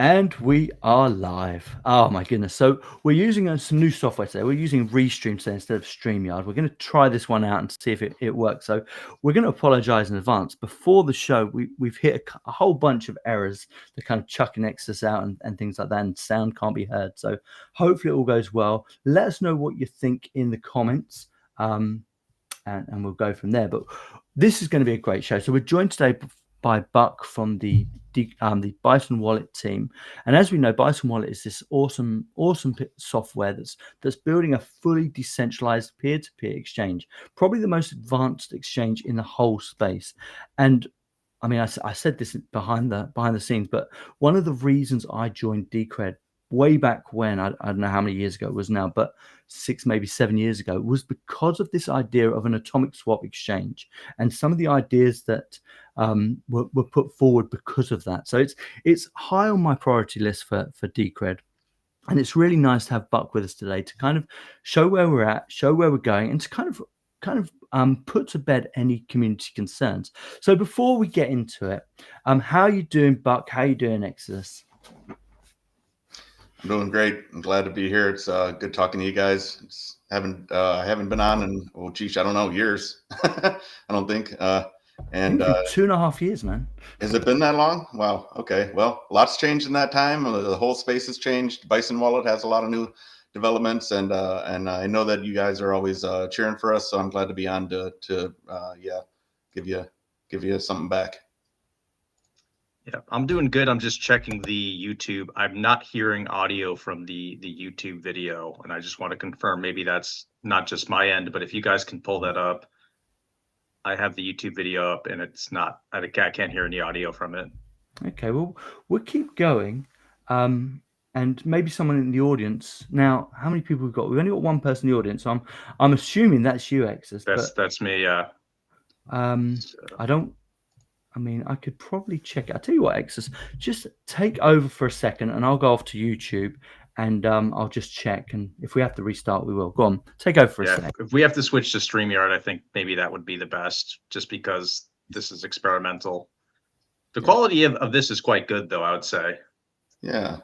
And we are live. Oh my goodness. So we're using some new software today. We're using Restream today instead of StreamYard. We're going to try this one out and see if it works. So we're going to apologize in advance. Before the show, we've hit a whole bunch of errors that kind of chucking Exodus out and things like that, and sound can't be heard. So hopefully it all goes well. Let us know what you think in the comments. And we'll go from there. But this is going to be a great show. So we're joined today by Buck from the Bison Wallet team, and as we know, Bison Wallet is this awesome software that's building a fully decentralized peer-to-peer exchange, probably the most advanced exchange in the whole space. And I mean, I said this behind the scenes, but one of the reasons I joined Decred way back when, I don't know how many years ago it was now, but 6, maybe 7 years ago, was because of this idea of an atomic swap exchange and some of the ideas that were put forward because of that. So it's high on my priority list for Decred. And it's really nice to have Buck with us today to kind of show where we're at, show where we're going, and to kind of put to bed any community concerns. So before we get into it, how are you doing, Buck? How are you doing, Exodus? I'm doing great. I'm glad to be here. It's good talking to you guys. I haven't been on in, I don't know, years. I don't think. And 2.5 years, man. Has it been that long? Wow. Okay. Well, lots changed in that time. The whole space has changed. Bison Wallet has a lot of new developments, and I know that you guys are always cheering for us. So I'm glad to be on to give you something back. Yeah, I'm doing good. I'm just checking the YouTube. I'm not hearing audio from the YouTube video, and I just want to confirm maybe that's not just my end, but if you guys can pull that up. I have the YouTube video up, and it's not. I can't hear any audio from it. Okay, well, we'll keep going, and maybe someone in the audience. Now, how many people we've got? We've only got one person in the audience, so I'm assuming that's you, Exodus. That's me. Yeah. I mean, I could probably check it. I'll tell you what, Exodus, just take over for a second and I'll go off to YouTube and I'll just check. And if we have to restart, we will. Go on, take over for a second. If we have to switch to StreamYard, I think maybe that would be the best, just because this is experimental. The quality of this is quite good, though, I would say. Yeah.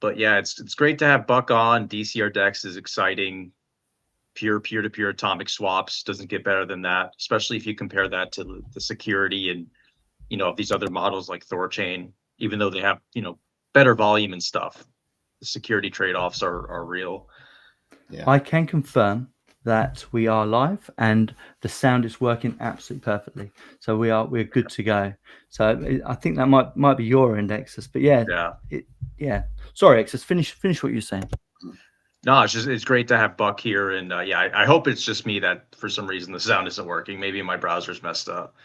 But yeah, it's great to have Buck on. DCRDEX is exciting. Pure peer-to-peer atomic swaps doesn't get better than that, especially if you compare that to the security and, of these other models like Thorchain, even though they have, better volume and stuff. The security trade-offs are real. Yeah. I can confirm that we are live and the sound is working absolutely perfectly. So we're good to go. So I think that might be your end, Exodus, but yeah. Sorry, Exodus, finish what you're saying. No, it's great to have Buck here, and I hope it's just me that for some reason the sound isn't working. Maybe my browser's messed up,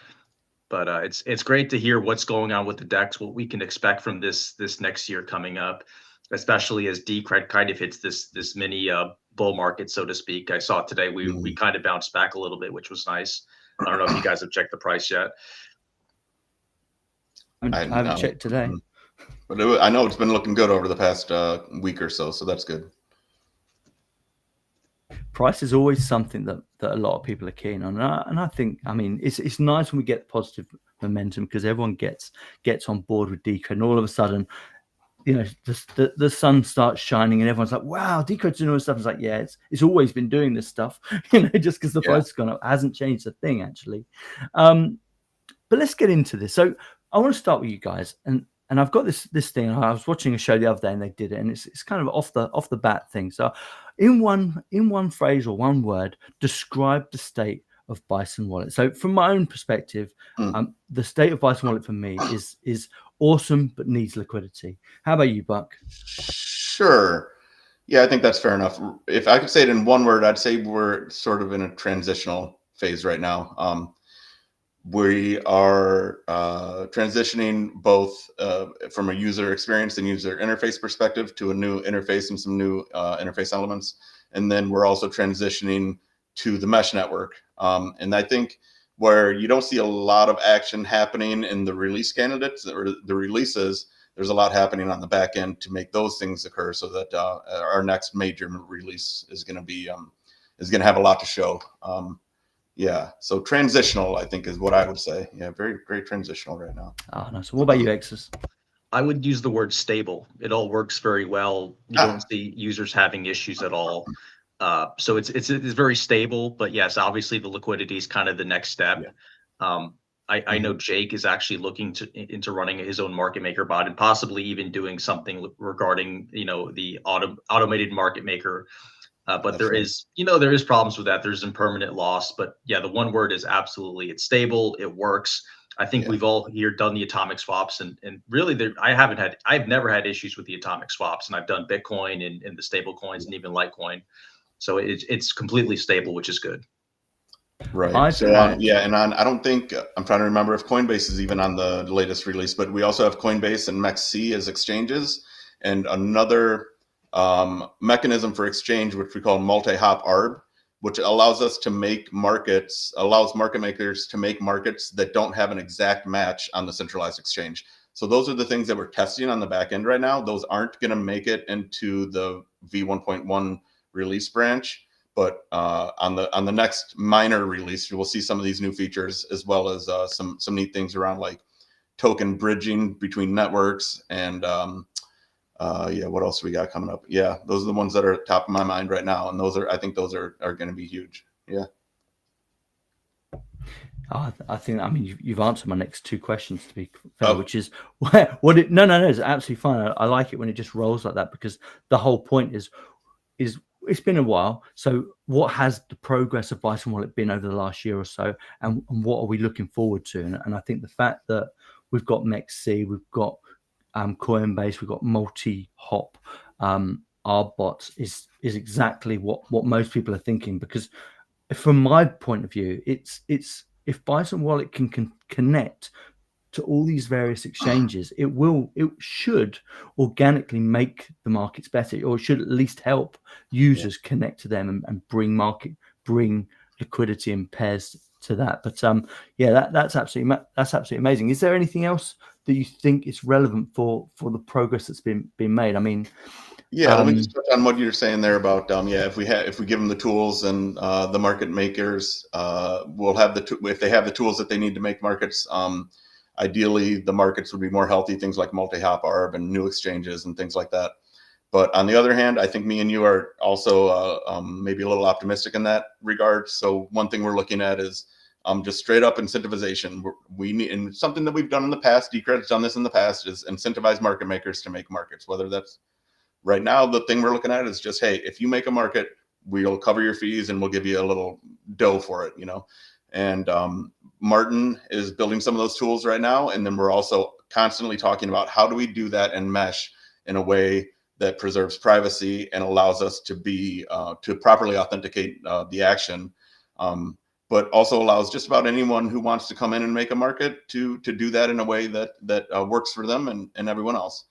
but it's great to hear what's going on with the DEX, what we can expect from this next year coming up, especially as Decred kind of hits this mini bull market, so to speak. I saw today we kind of bounced back a little bit, which was nice. I don't know if you guys have checked the price yet. I haven't checked today, but I know it's been looking good over the past week or so that's good. Price is always something that a lot of people are keen on, and I think, I mean, it's nice when we get positive momentum because everyone gets on board with Decred, and all of a sudden, the sun starts shining, and everyone's like, "Wow, Decred's doing all this stuff." It's like, yeah, it's always been doing this stuff, just because the price has gone up, hasn't changed a thing actually. But let's get into this. So I want to start with you guys, and I've got this thing. I was watching a show the other day, and they did it, and it's kind of off the bat thing. So, in one phrase or one word, describe the state of Bison Wallet. So, from my own perspective, the state of Bison Wallet for me is awesome, but needs liquidity. How about you, Buck? Sure. Yeah, I think that's fair enough. If I could say it in one word, I'd say we're sort of in a transitional phase right now. We are transitioning both from a user experience and user interface perspective to a new interface and some new interface elements. And then we're also transitioning to the mesh network. And I think where you don't see a lot of action happening in the release candidates or the releases, there's a lot happening on the back end to make those things occur so that our next major release is going to have a lot to show. Yeah. So transitional, I think, is what I would say. Yeah, very transitional right now. Oh, no. So what about you, Exus? I would use the word stable. It all works very well. You don't see users having issues at all. So it's very stable. But yes, obviously the liquidity is kind of the next step. I know Jake is actually looking into running his own market maker bot and possibly even doing something regarding the automated market maker. But there is problems with that. There's impermanent loss. But yeah, the one word is absolutely, it's stable. It works. I think we've all here done the atomic swaps, and really I've never had issues with the atomic swaps, and I've done Bitcoin and the stable coins and even Litecoin. So it's completely stable, which is good. Right. I don't think, I'm trying to remember if Coinbase is even on the latest release, but we also have Coinbase and MEXC as exchanges, and another mechanism for exchange, which we call multi-hop ARB, which allows market makers to make markets that don't have an exact match on the centralized exchange. So those are the things that we're testing on the back end right now. Those aren't going to make it into the V1.1 release branch. But on the next minor release, you will see some of these new features, as well as some neat things around like token bridging between networks and what else we got coming up? Yeah, those are the ones that are top of my mind right now, and I think those are going to be huge. Yeah. I think, I mean, you've answered my next two questions, to be fair, which is no, it's absolutely fine. I like it when it just rolls like that, because the whole point is it's been a while. So what has the progress of Bison Wallet been over the last year or so, and what are we looking forward to? And I think the fact that we've got MEXC, we've got Coinbase, we've got multi-hop our bots is exactly what most people are thinking, because from my point of view, it's if Bison Wallet can connect to all these various exchanges, it should organically make the markets better, or it should at least help users connect to them and bring liquidity and pairs to that. But that's absolutely amazing. Is there anything else that you think is relevant for the progress that's been made? I mean, let me just touch on what you're saying there about if we give them the tools, and the market makers will have if they have the tools that they need to make markets. Ideally, the markets would be more healthy, things like multi-hop ARB and new exchanges and things like that. But on the other hand, I think me and you are also maybe a little optimistic in that regard. So one thing we're looking at is just straight up incentivization. We need, and something that we've done in the past, Decred's done this in the past, is incentivize market makers to make markets. Whether that's right now, the thing we're looking at is just, hey, if you make a market, we'll cover your fees and we'll give you a little dough for it, And Martin is building some of those tools right now. And then we're also constantly talking about how do we do that and mesh in a way that preserves privacy and allows us to be to properly authenticate the action, but also allows just about anyone who wants to come in and make a market to do that in a way that works for them and everyone else.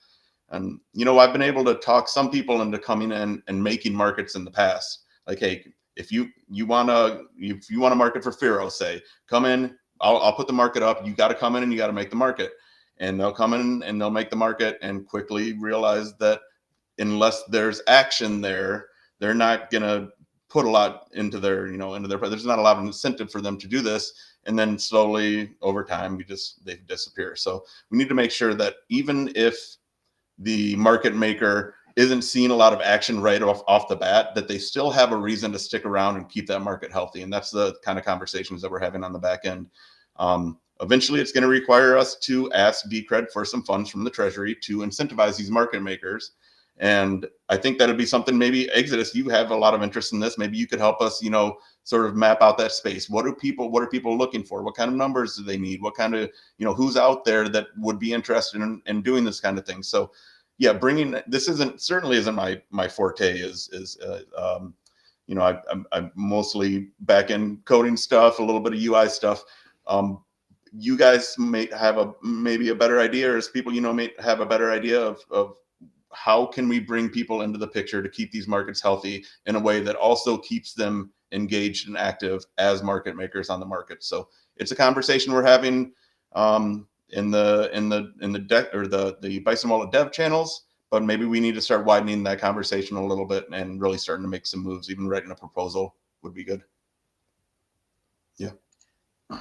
And I've been able to talk some people into coming in and making markets in the past. Like, hey, if you want a market for Firo, say, come in, I'll put the market up. You got to come in and you got to make the market. And they'll come in and they'll make the market and quickly realize that unless there's action there, they're not gonna put a lot into their, there's not a lot of incentive for them to do this. And then slowly over time, they disappear. So we need to make sure that even if the market maker isn't seeing a lot of action right off the bat, that they still have a reason to stick around and keep that market healthy. And that's the kind of conversations that we're having on the back end. Eventually, it's going to require us to ask Decred for some funds from the Treasury to incentivize these market makers. And I think that'd be something, maybe Exodus, you have a lot of interest in this. Maybe you could help us, sort of map out that space. What are people looking for? What kind of numbers do they need? What kind of, who's out there that would be interested in doing this kind of thing? So yeah, this certainly isn't my forte. I'm mostly back end coding stuff, a little bit of UI stuff. You guys may have maybe a better idea, or as people may have a better idea of how can we bring people into the picture to keep these markets healthy in a way that also keeps them engaged and active as market makers on the market. So it's a conversation we're having in the deck or the Bison Wallet dev channels, but maybe we need to start widening that conversation a little bit and really starting to make some moves. Even writing a proposal would be good.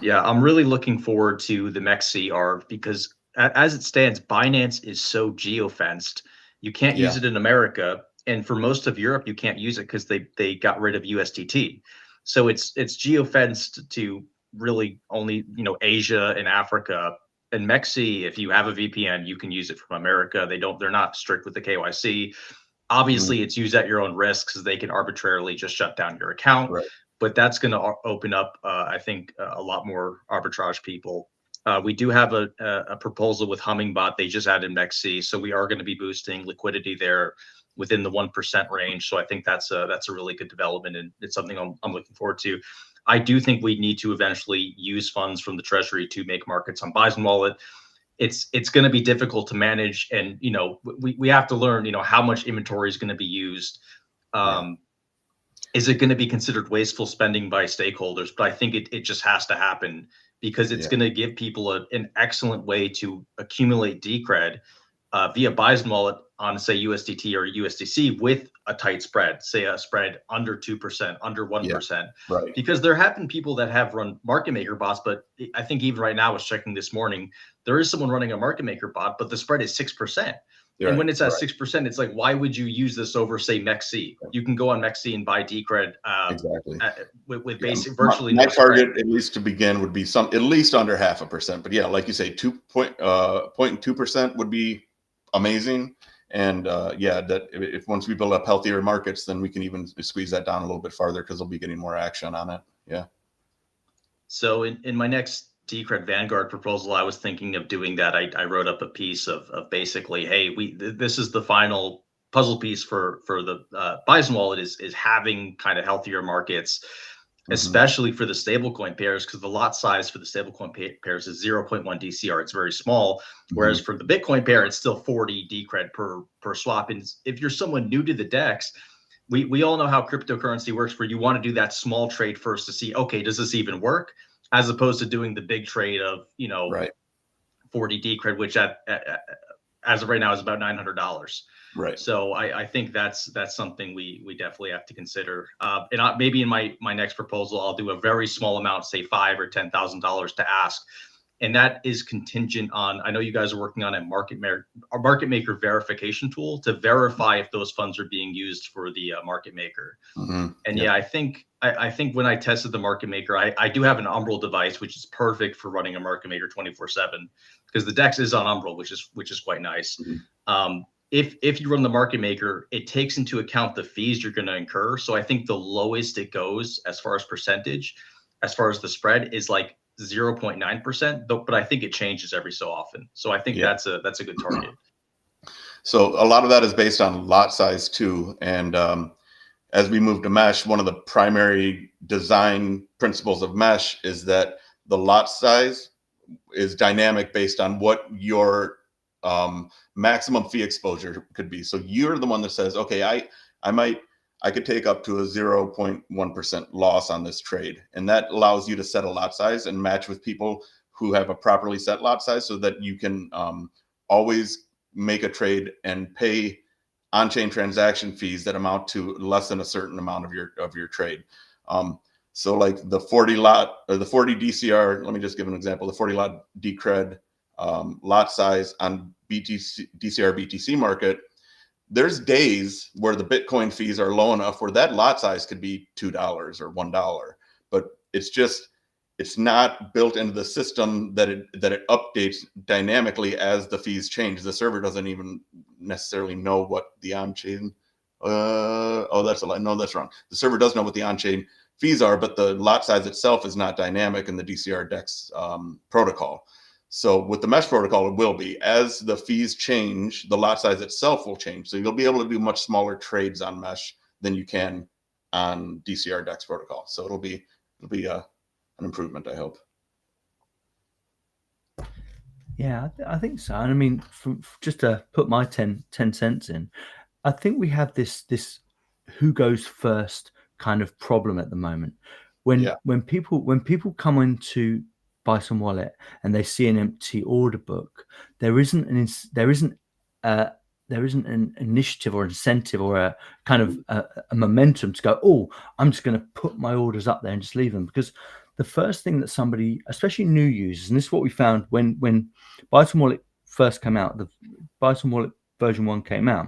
Yeah, I'm really looking forward to the MEXC ARV because as it stands, Binance is so geo-fenced. You can't use it in America, and for most of Europe, you can't use it because they got rid of USDT. So it's geo-fenced to really only Asia and Africa. And MEXC, if you have a VPN, you can use it from America. They're not strict with the KYC. Obviously, it's used at your own risk because they can arbitrarily just shut down your account. Right. But that's going to open up, I think, a lot more arbitrage people. We do have a proposal with Hummingbot. They just added MEXC, so we are going to be boosting liquidity there within the 1% range. So I think that's a really good development, and it's something I'm looking forward to. I do think we need to eventually use funds from the Treasury to make markets on Bison Wallet. It's going to be difficult to manage, and we have to learn how much inventory is going to be used. Is it going to be considered wasteful spending by stakeholders? But I think it just has to happen because it's going to give people an excellent way to accumulate Decred via Bison Wallet on, say, USDT or USDC with a tight spread, say a spread under 2%, under 1%. Right. Because there have been people that have run market maker bots, but I think even right now, I was checking this morning, there is someone running a market maker bot, but the spread is 6%. And when it's at 6%, it's like, why would you use this over, say, MEXC? You can go on MEXC and buy Decred with basic virtually my no target, spread. at least to begin, would be at least under 0.5%. But yeah, like you say, 0.2% would be amazing. And that if once we build up healthier markets, then we can even squeeze that down a little bit farther because they'll be getting more action on it. Yeah. So in my next Decred Vanguard proposal, I was thinking of doing that. I wrote up a piece of basically, hey, this is the final puzzle piece for the Bison Wallet is having kind of healthier markets, especially for the stablecoin pairs, because the lot size for the stablecoin pairs is 0.1 DCR. It's very small, whereas for the Bitcoin pair, it's still 40 Decred per swap. And if you're someone new to the DEX, we all know how cryptocurrency works, where you want to do that small trade first to see, okay, does this even work? As opposed to doing the big trade of 40 Decred, which as of right now is about $900. Right. So I think that's something we definitely have to consider. And maybe in my next proposal, I'll do a very small amount, say $5,000 or $10,000 to ask. And that is contingent on, I know you guys are working on a market maker verification tool to verify if those funds are being used for the market maker. And I think when I tested the market maker, I do have an Umbral device, which is perfect for running a market maker 24/7 because the DEX is on Umbral, which is quite nice. If you run the market maker, it takes into account the fees you're going to incur. So I think the lowest it goes as far as percentage, as far as the spread, is like 0.9%, but I think it changes every so often. So I think that's a good target. So a lot of that is based on lot size too. And as we move to mesh, one of the primary design principles of mesh is that the lot size is dynamic based on what your maximum fee exposure could be. So you're the one that says, okay, I could take up to a 0.1% loss on this trade. And that allows you to set a lot size and match with people who have a properly set lot size so that you can always make a trade and pay on-chain transaction fees that amount to less than a certain amount of your trade. So like the 40 lot or the 40 DCR, let me just give an example, the 40 lot Decred lot size on DCR BTC market, there's days where the Bitcoin fees are low enough where that lot size could be $2 or $1, but it's not built into the system that it updates dynamically as the fees change. The server doesn't even necessarily know what the on-chain. That's a lie. No, that's wrong. The server does know what the on-chain fees are, but the lot size itself is not dynamic in the DCR DEX protocol. So with the mesh protocol, it will be. As the fees change, the lot size itself will change. So you'll be able to do much smaller trades on mesh than you can on DCR DEX protocol. So it'll be an improvement, I hope. Yeah, I think so. And I mean, just to put my 10 cents in, I think we have this who goes first kind of problem at the moment. When people come into Bison Wallet and they see an empty order book, there isn't an initiative or incentive or a kind of a momentum to go, oh, I'm just going to put my orders up there and just leave them, because the first thing that somebody, especially new users, and this is what we found when Bison Wallet first came out, the Bison Wallet version 1 came out,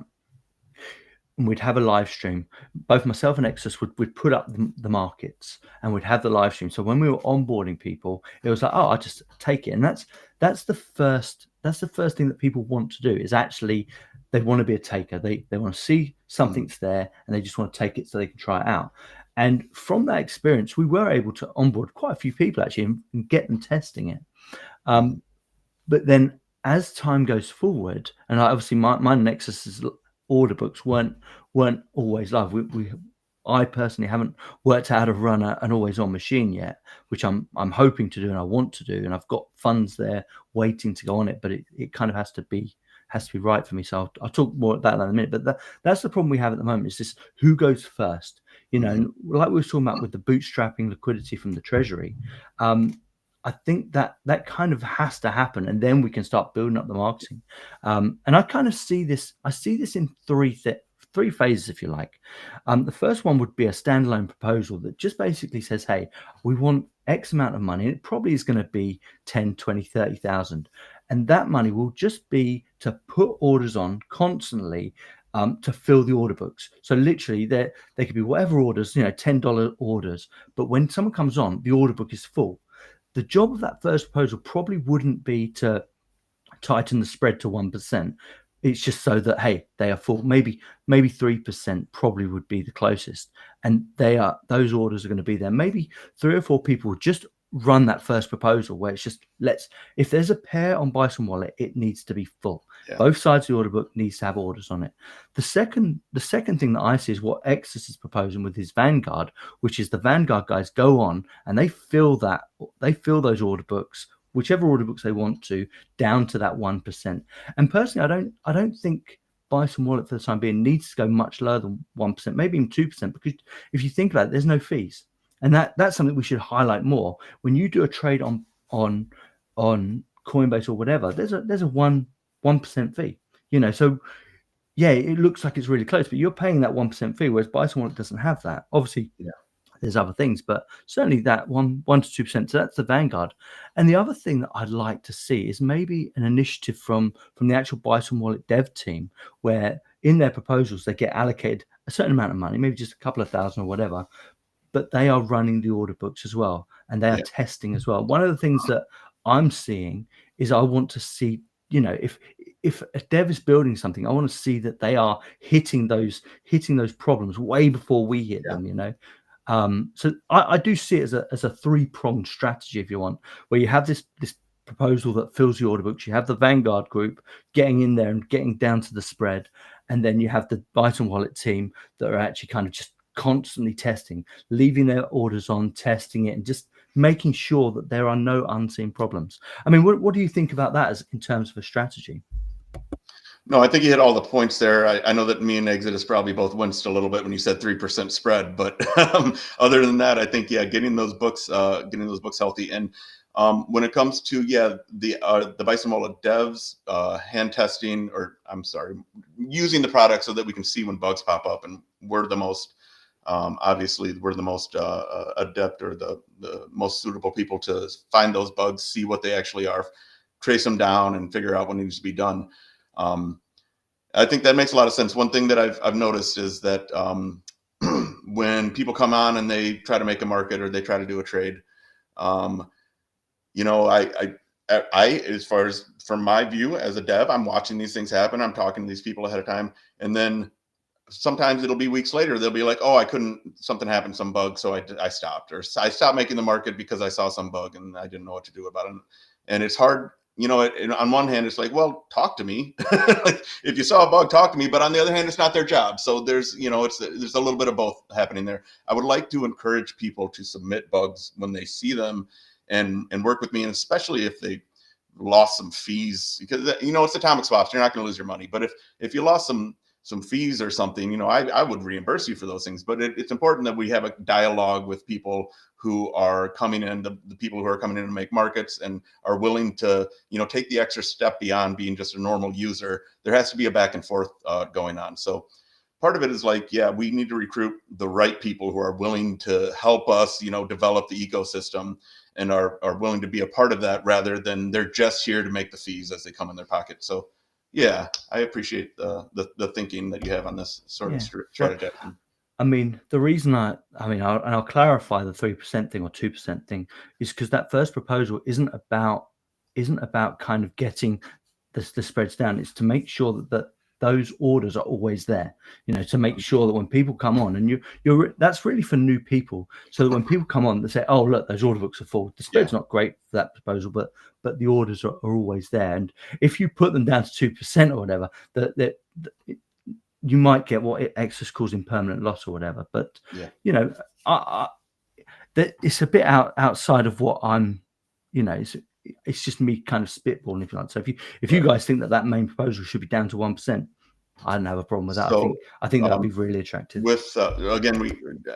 and we'd have a live stream. Both myself and Exodus would put up the markets, and we'd have the live stream. So when we were onboarding people, it was like, oh, I just take it. And that's the first thing that people want to do, is actually they want to be a taker. They want to see something's there, and they just want to take it so they can try it out. And from that experience, we were able to onboard quite a few people actually and get them testing it. But then as time goes forward, and obviously my Nexus's order books weren't always live. I personally haven't worked out how to run an always on machine yet, which I'm hoping to do and I want to do, and I've got funds there waiting to go on it, but it kind of has to be right for me. So I'll talk more about that in a minute. But that's the problem we have at the moment, is this: who goes first? You know, and like we were talking about with the bootstrapping liquidity from the treasury, I think that kind of has to happen, and then we can start building up the marketing. And I kind of see this. I see this in three phases, if you like. The first one would be a standalone proposal that just basically says, hey, we want X amount of money, and it probably is going to be 10, 20, 30,000. And that money will just be to put orders on constantly, to fill the order books. So literally they could be whatever orders, $10 orders. But when someone comes on, the order book is full. The job of that first proposal probably wouldn't be to tighten the spread to 1%. It's just so that, hey, they are full. Maybe 3% probably would be the closest, and those orders are going to be there. Maybe 3 or 4 people would just run that first proposal where it's just, if there's a pair on Bison Wallet, it needs to be full. Yeah. Both sides of the order book needs to have orders on it. The second thing that I see is what Exodus is proposing with his Vanguard, which is the Vanguard guys go on and they fill those order books, whichever order books they want to, down to that 1%. And personally, I don't think Bison Wallet for the time being needs to go much lower than 1%, maybe even 2%, because if you think about it, there's no fees. And that's something we should highlight more. When you do a trade on Coinbase or whatever, there's a 1% fee. So yeah, it looks like it's really close, but you're paying that 1% fee, whereas Bison Wallet doesn't have that. Obviously, yeah, there's other things, but certainly that 1 to 2%. So that's the Vanguard. And the other thing that I'd like to see is maybe an initiative from the actual Bison Wallet dev team, where in their proposals they get allocated a certain amount of money, maybe just a couple of thousand or whatever, but they are running the order books as well, and they are testing as well. One of the things that I'm seeing is I want to see, if a dev is building something, I want to see that they are hitting those problems way before we hit them. So I do see it as a 3-pronged strategy, if you want, where you have this proposal that fills the order books, you have the Vanguard group getting in there and getting down to the spread, and then you have the Bison Wallet team that are actually kind of just constantly testing, leaving their orders on, testing it, and just making sure that there are no unseen problems. I mean, what do you think about that in terms of a strategy? No, I think you hit all the points there. I know that me and Exodus probably both winced a little bit when you said 3% spread, but other than that, I think getting those books healthy. And when it comes to the Bison Wallet devs hand testing, using the product so that we can see when bugs pop up, and we're the most obviously we're the most adept, or the most suitable people to find those bugs, see what they actually are, trace them down, and figure out what needs to be done. I think that makes a lot of sense. One thing that I've noticed is that when people come on and they try to make a market or they try to do a trade, I as far as from my view as a dev, I'm watching these things happen. I'm talking to these people ahead of time, and then sometimes it'll be weeks later, they'll be like, oh, something happened, some bug, so I stopped, or I stopped making the market because I saw some bug and I didn't know what to do about it. And it's hard, on one hand, it's like, well, talk to me. Like, if you saw a bug, talk to me. But on the other hand, it's not their job. So there's a little bit of both happening there. I would like to encourage people to submit bugs when they see them, and work with me, and especially if they lost some fees, because it's atomic swaps. You're not going to lose your money. But if you lost some fees or something, I would reimburse you for those things. But it's important that we have a dialogue with people who are coming in, the people who are coming in to make markets and are willing to, take the extra step beyond being just a normal user. There has to be a back and forth going on. So part of it is like, yeah, we need to recruit the right people who are willing to help us, develop the ecosystem and are willing to be a part of that, rather than they're just here to make the fees as they come in their pocket. So yeah, I appreciate the thinking that you have on this sort of strategy. I mean, the reason I'll clarify the 3% thing or 2% thing is because that first proposal isn't about kind of getting the spreads down. It's to make sure that those orders are always there, to make sure that when people come on, and that's really for new people, so that when people come on, they say, oh, look, those order books are full. The spread's not great for that proposal, but the orders are always there. And if you put them down to 2% or whatever, that you might get what Exodus calls impermanent loss or whatever. But it's a bit outside of what I'm, it's just me kind of spitballing, if you like. So if you guys think that main proposal should be down to 1%, I don't have a problem with that. So, I think that would be really attractive. With again,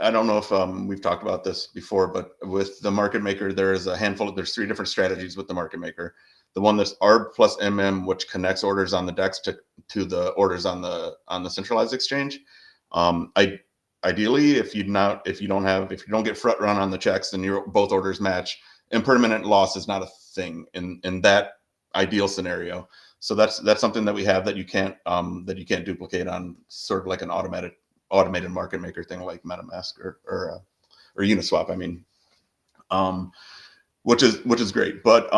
I don't know if we've talked about this before, but with the market maker, there's 3 different strategies with the market maker. The one that's ARB plus MM, which connects orders on the DEX to the orders on the centralized exchange. Ideally, if you don't get front run on the checks, then both orders match. Impermanent loss is not a thing in that ideal scenario. So that's something that we have that you can't duplicate on sort of like an automated market maker thing like MetaMask or Uniswap. I mean, which is great, but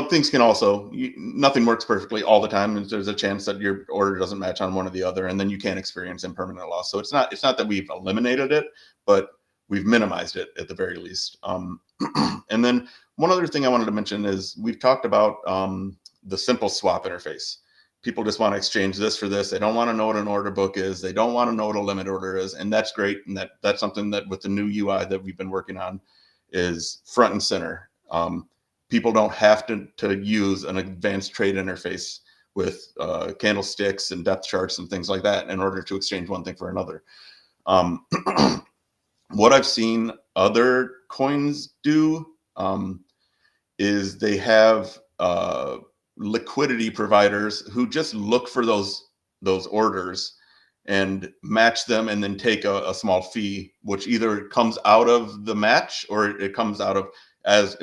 things can also, nothing works perfectly all the time, and there's a chance that your order doesn't match on one or the other, and then you can experience impermanent loss. So it's not that we've eliminated it, but we've minimized it at the very least. And then one other thing I wanted to mention is we've talked about the simple swap interface. People just want to exchange this for this. They don't want to know what an order book is. They don't want to know what a limit order is, and that's great. And that's something that with the new UI that we've been working on is front and center. People don't have to use an advanced trade interface with candlesticks and depth charts and things like that in order to exchange one thing for another. What I've seen other coins do is they have liquidity providers who just look for those orders and match them, and then take a small fee, which either comes out of the match or it comes out of as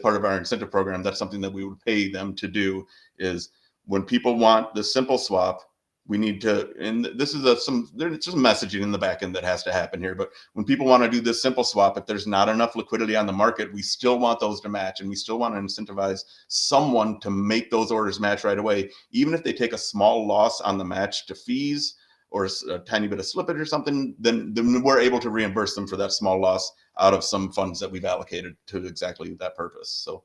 part of our incentive program. That's something that we would pay them to do, is when people want the simple swap, we need to, and this is there's just messaging in the back end that has to happen here. But when people want to do this simple swap, if there's not enough liquidity on the market, we still want those to match, and we still want to incentivize someone to make those orders match right away, even if they take a small loss on the match to fees or a tiny bit of slippage or something, then we're able to reimburse them for that small loss out of some funds that we've allocated to exactly that purpose. So,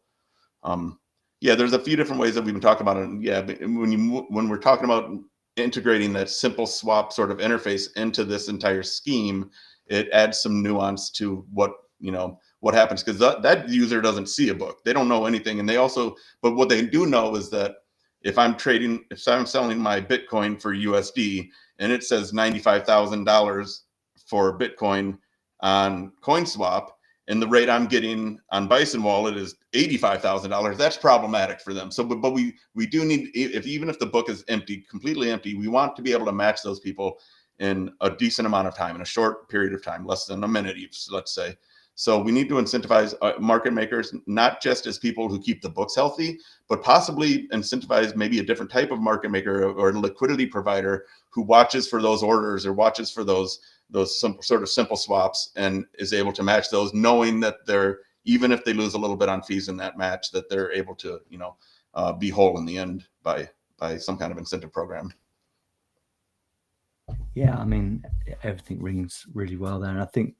there's a few different ways that we've been talking about it. Yeah, when we're talking about integrating that simple swap sort of interface into this entire scheme, it adds some nuance to what happens, because that user doesn't see a book. They don't know anything, and but what they do know is that if I'm selling my Bitcoin for USD and it says $95,000 for Bitcoin on CoinSwap, and the rate I'm getting on Bison Wallet is $85,000, that's problematic for them. So, but we do need, even if the book is completely empty, we want to be able to match those people in a decent amount of time, in a short period of time, less than a minute, let's say. So we need to incentivize market makers, not just as people who keep the books healthy, but possibly incentivize maybe a different type of market maker or liquidity provider who watches for those orders or watches for those sort of simple swaps and is able to match those, knowing that even if they lose a little bit on fees in that match, that they're able to be whole in the end by some kind of incentive program. Yeah, I mean, everything rings really well there, and I think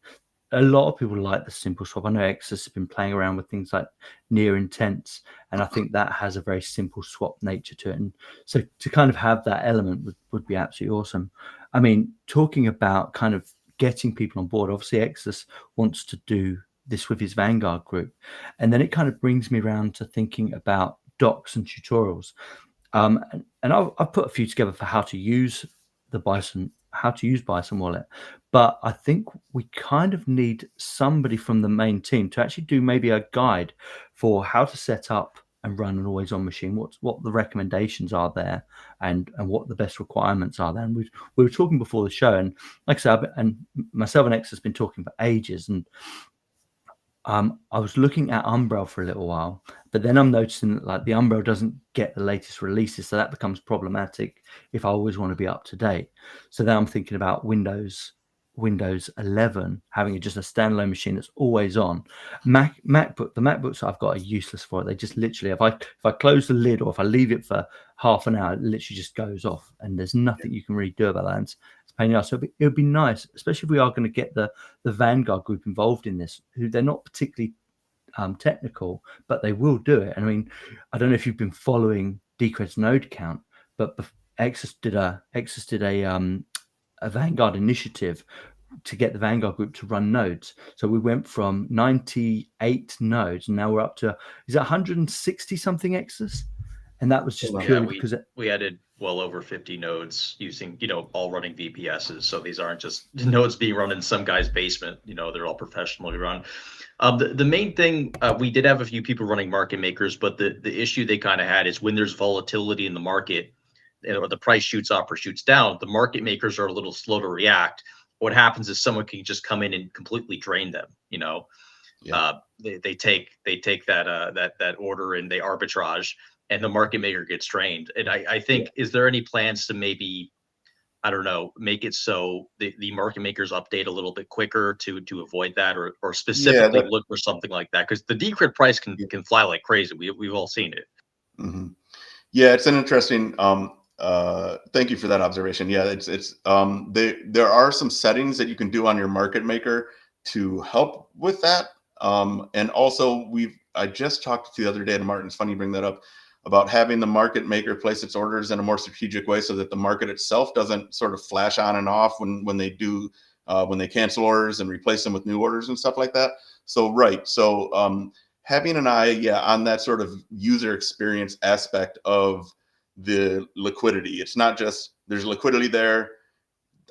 a lot of people like the simple swap. I know Exodus has been playing around with things like near intents, and I think that has a very simple swap nature to it. And so to kind of have that element would be absolutely awesome. I mean, talking about kind of getting people on board, obviously Exodus wants to do this with his Vanguard group. And then it kind of brings me around to thinking about docs and tutorials. And I've put a few together for how to use Bison Wallet. But I think we kind of need somebody from the main team to actually do maybe a guide for how to set up run an always on machine, what the recommendations are there, and what the best requirements are there. And we were talking before the show, and like I said, and myself and X has been talking for ages, and I was looking at Umbrel for a little while, but then I'm noticing that like the Umbrel doesn't get the latest releases, so that becomes problematic if I always want to be up to date. So then I'm thinking about Windows 11 having just a standalone machine that's always on. The MacBooks I've got are useless for it. They just literally, if I close the lid or if I leave it for half an hour, it literally just goes off, and there's nothing you can really do about that. And it's a pain in the ass. So it would be nice, especially if we are going to get the Vanguard group involved in this, who they're not particularly technical, but they will do it. And I mean, I don't know if you've been following Decred's node count, but Exus did a Vanguard initiative to get the Vanguard group to run nodes. So we went from 98 nodes, and now we're up to, is it 160 something Exus? And that was just purely because we added well over 50 nodes using, all running VPSs. So these aren't just nodes being run in some guy's basement. They're all professionally run. The main thing, we did have a few people running market makers, but the issue they kind of had is when there's volatility in the market, or the price shoots up or shoots down, the market makers are a little slow to react. What happens is someone can just come in and completely drain them. They take that order and they arbitrage, and the market maker gets drained. And I think, is there any plans to maybe, I don't know, make it so the market makers update a little bit quicker to avoid that, or specifically look for something like that? Because the Decred price can fly like crazy. We've all seen it. Mm-hmm. Yeah, it's an interesting. Thank you for that observation. Yeah, there are some settings that you can do on your market maker to help with that. And also I just talked to the other day to Martin. It's funny you bring that up, about having the market maker place its orders in a more strategic way so that the market itself doesn't sort of flash on and off when they cancel orders and replace them with new orders and stuff like that. So having an eye on that sort of user experience aspect of the liquidity. It's not just there's liquidity there,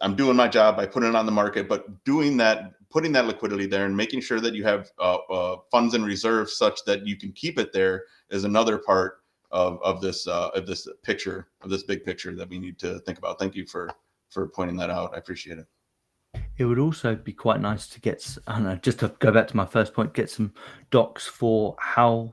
I'm doing my job by putting it on the market, but putting that liquidity there and making sure that you have funds in reserve such that you can keep it there is another part of this big picture that we need to think about. Thank you for pointing that out. I appreciate it. It would also be quite nice to get, I don't know, just to go back to my first point, get some docs for how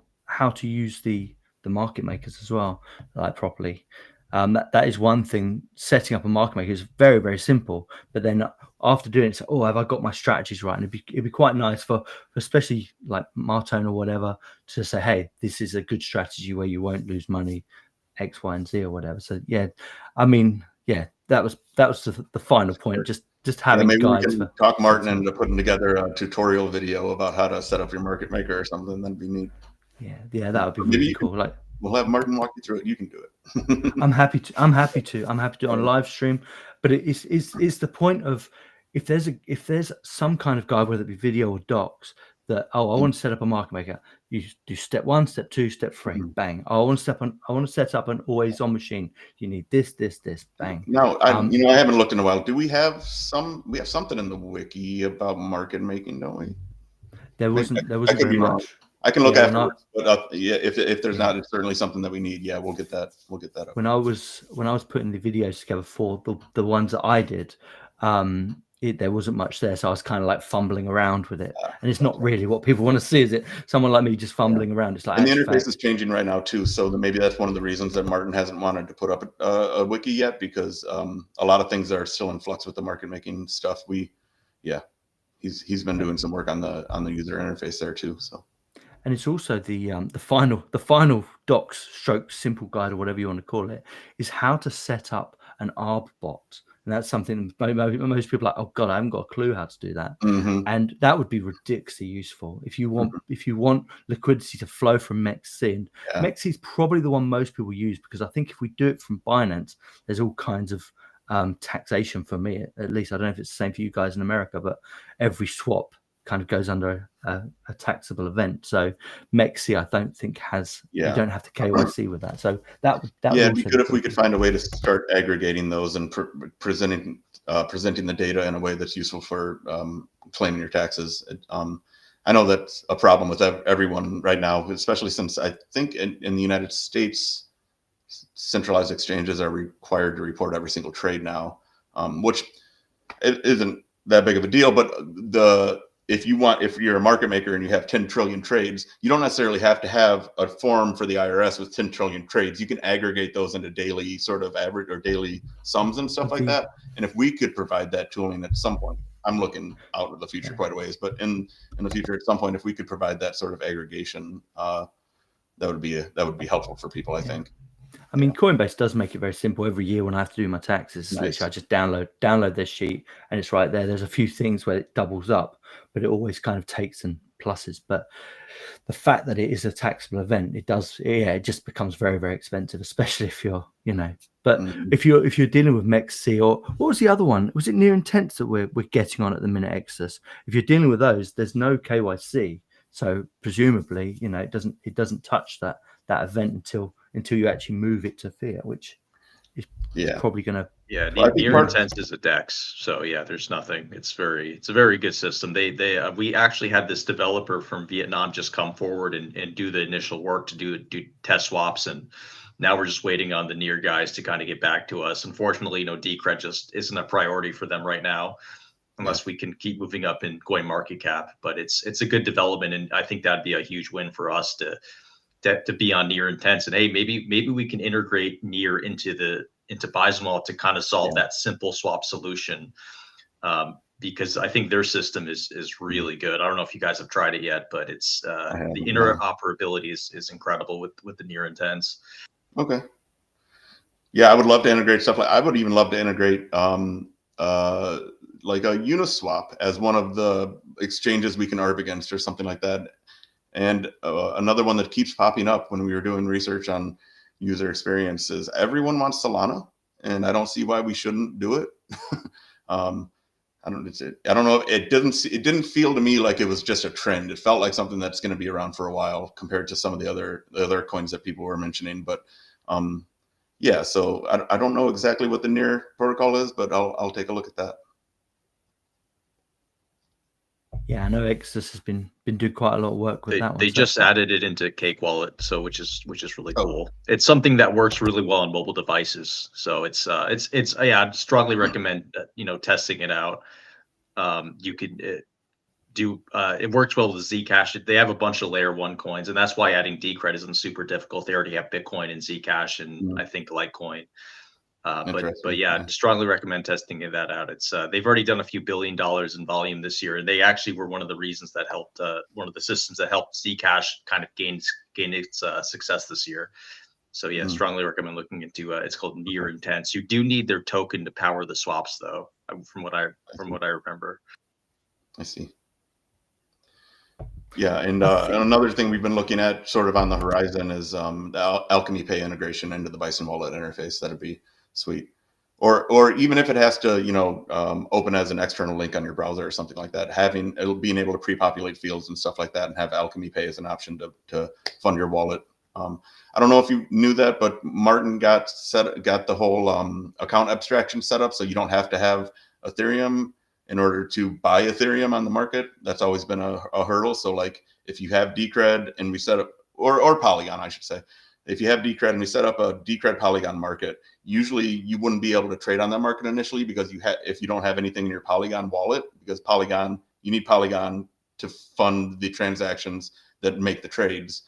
to use the market makers as well, like properly. That is one thing. Setting up a market maker is very, very simple. But then after doing it, have I got my strategies right? And it'd be quite nice for especially like Martone or whatever to say, hey, this is a good strategy where you won't lose money, X, Y, and Z or whatever. So yeah, I mean, yeah, that was the final point. Just having maybe guides. We can talk Martin into putting together a tutorial video about how to set up your market maker or something. That'd be neat. Yeah, that would be really cool. Like, we'll have Martin walk you through it. You can do it. I'm happy to on live stream, but it's the point of if there's some kind of guide, whether it be video or docs, that I want to set up a market maker. You do step 1, step 2, step 3, bang. I want to set up an always on machine. You need this, bang. Now, I haven't looked in a while. Do we have something in the wiki about market making, don't we? There wasn't very much. I can look afterwards, but if there's not, it's certainly something that we need. Yeah, we'll get that up. When I was putting the videos together for the ones that I did, there wasn't much there, so I was kind of like fumbling around with it, and it's not really what people want to see, is it? Someone like me just fumbling around. It's like, and the interface is changing right now too, so maybe that's one of the reasons that Martin hasn't wanted to put up a wiki yet, because a lot of things are still in flux with the market making stuff. He's been doing some work on the user interface there too. So. And it's also the final docs stroke simple guide, or whatever you want to call it, is how to set up an ARB bot. And that's something most people are like, oh God, I haven't got a clue how to do that. Mm-hmm. And that would be ridiculously useful if you want liquidity to flow from MEXC. And MEXC is probably the one most people use, because I think if we do it from Binance, there's all kinds of taxation for me, at least. I don't know if it's the same for you guys in America, but every swap kind of goes under a taxable event. So MEXC, I don't think has, you don't have to KYC with that. So that would it'd be good if we could find a way to start aggregating those and presenting the data in a way that's useful for claiming your taxes. I know that's a problem with everyone right now, especially since I think in the United States, centralized exchanges are required to report every single trade now, which it isn't that big of a deal. But if you're a market maker and you have 10 trillion trades, you don't necessarily have to have a form for the IRS with 10 trillion trades. You can aggregate those into daily sort of average or daily sums and stuff like that. And if we could provide that tooling at some point, I'm looking out of the future quite a ways, but in the future at some point, if we could provide that sort of aggregation, that would be helpful for people, I think. I mean, Coinbase does make it very simple. Every year when I have to do my taxes, Nice. I just download this sheet and it's right there. There's a few things where it doubles up, but it always kind of takes and pluses. But the fact that it is a taxable event, it just becomes very, very expensive, especially if you're, but if you're dealing with MEXC, or what was the other one? Was it near intents that we're getting on at the minute, Exodus? If you're dealing with those, there's no KYC. So presumably, it doesn't touch that event until you actually move it to fiat, which is probably going to. Yeah, near intents is a DEX, so yeah, there's nothing. It's a very good system. We actually had this developer from Vietnam just come forward and do the initial work to do test swaps, and now we're just waiting on the near guys to kind of get back to us. Unfortunately, Decred just isn't a priority for them right now, unless we can keep moving up in coin market cap. But it's a good development, and I think that'd be a huge win for us to be on near intents. And hey, maybe we can integrate near into Bison Wallet to kind of solve that simple swap solution, because I think their system is really good. I don't know if you guys have tried it yet, but it's the interoperability is incredible with the near intents. Okay. Yeah, I would love to integrate stuff I would even love to integrate like a Uniswap as one of the exchanges we can arb against or something like that. And another one that keeps popping up when we were doing research on user experience is everyone wants Solana, and I don't see why we shouldn't do it. I don't know. It didn't feel to me like it was just a trend. It felt like something that's going to be around for a while compared to some of the other coins that people were mentioning. But yeah, so I don't know exactly what the near protocol is, but I'll take a look at that. Yeah, I know Exodus has been doing quite a lot of work with that one. They just added it into Cake Wallet, so which is really cool. It's something that works really well on mobile devices. So it's I'd strongly recommend testing it out. You could it works well with Zcash. They have a bunch of layer 1 coins, and that's why adding Decred isn't super difficult. They already have Bitcoin and Zcash and I think Litecoin. But yeah, I'd strongly recommend testing that out. It's they've already done a few $1 billion in volume this year, and they actually were one of the reasons that helped one of the systems that helped Zcash kind of gain its success this year. So yeah, strongly recommend looking into it's called Near Intents. You do need their token to power the swaps, though, from what I remember. I see. Yeah, and another thing we've been looking at sort of on the horizon is the Alchemy Pay integration into the Bison Wallet interface. That'd be sweet. Or even if it has to, open as an external link on your browser or something like that, being able to pre-populate fields and stuff like that, and have Alchemy Pay as an option to fund your wallet. I don't know if you knew that, but Martin got the whole account abstraction set up, so you don't have to have Ethereum in order to buy Ethereum on the market. That's always been a hurdle. So like if you have Decred and we set up, or Polygon, I should say, if you have Decred and we set up a Decred Polygon market, usually you wouldn't be able to trade on that market initially because if you don't have anything in your Polygon wallet, because you need Polygon to fund the transactions that make the trades.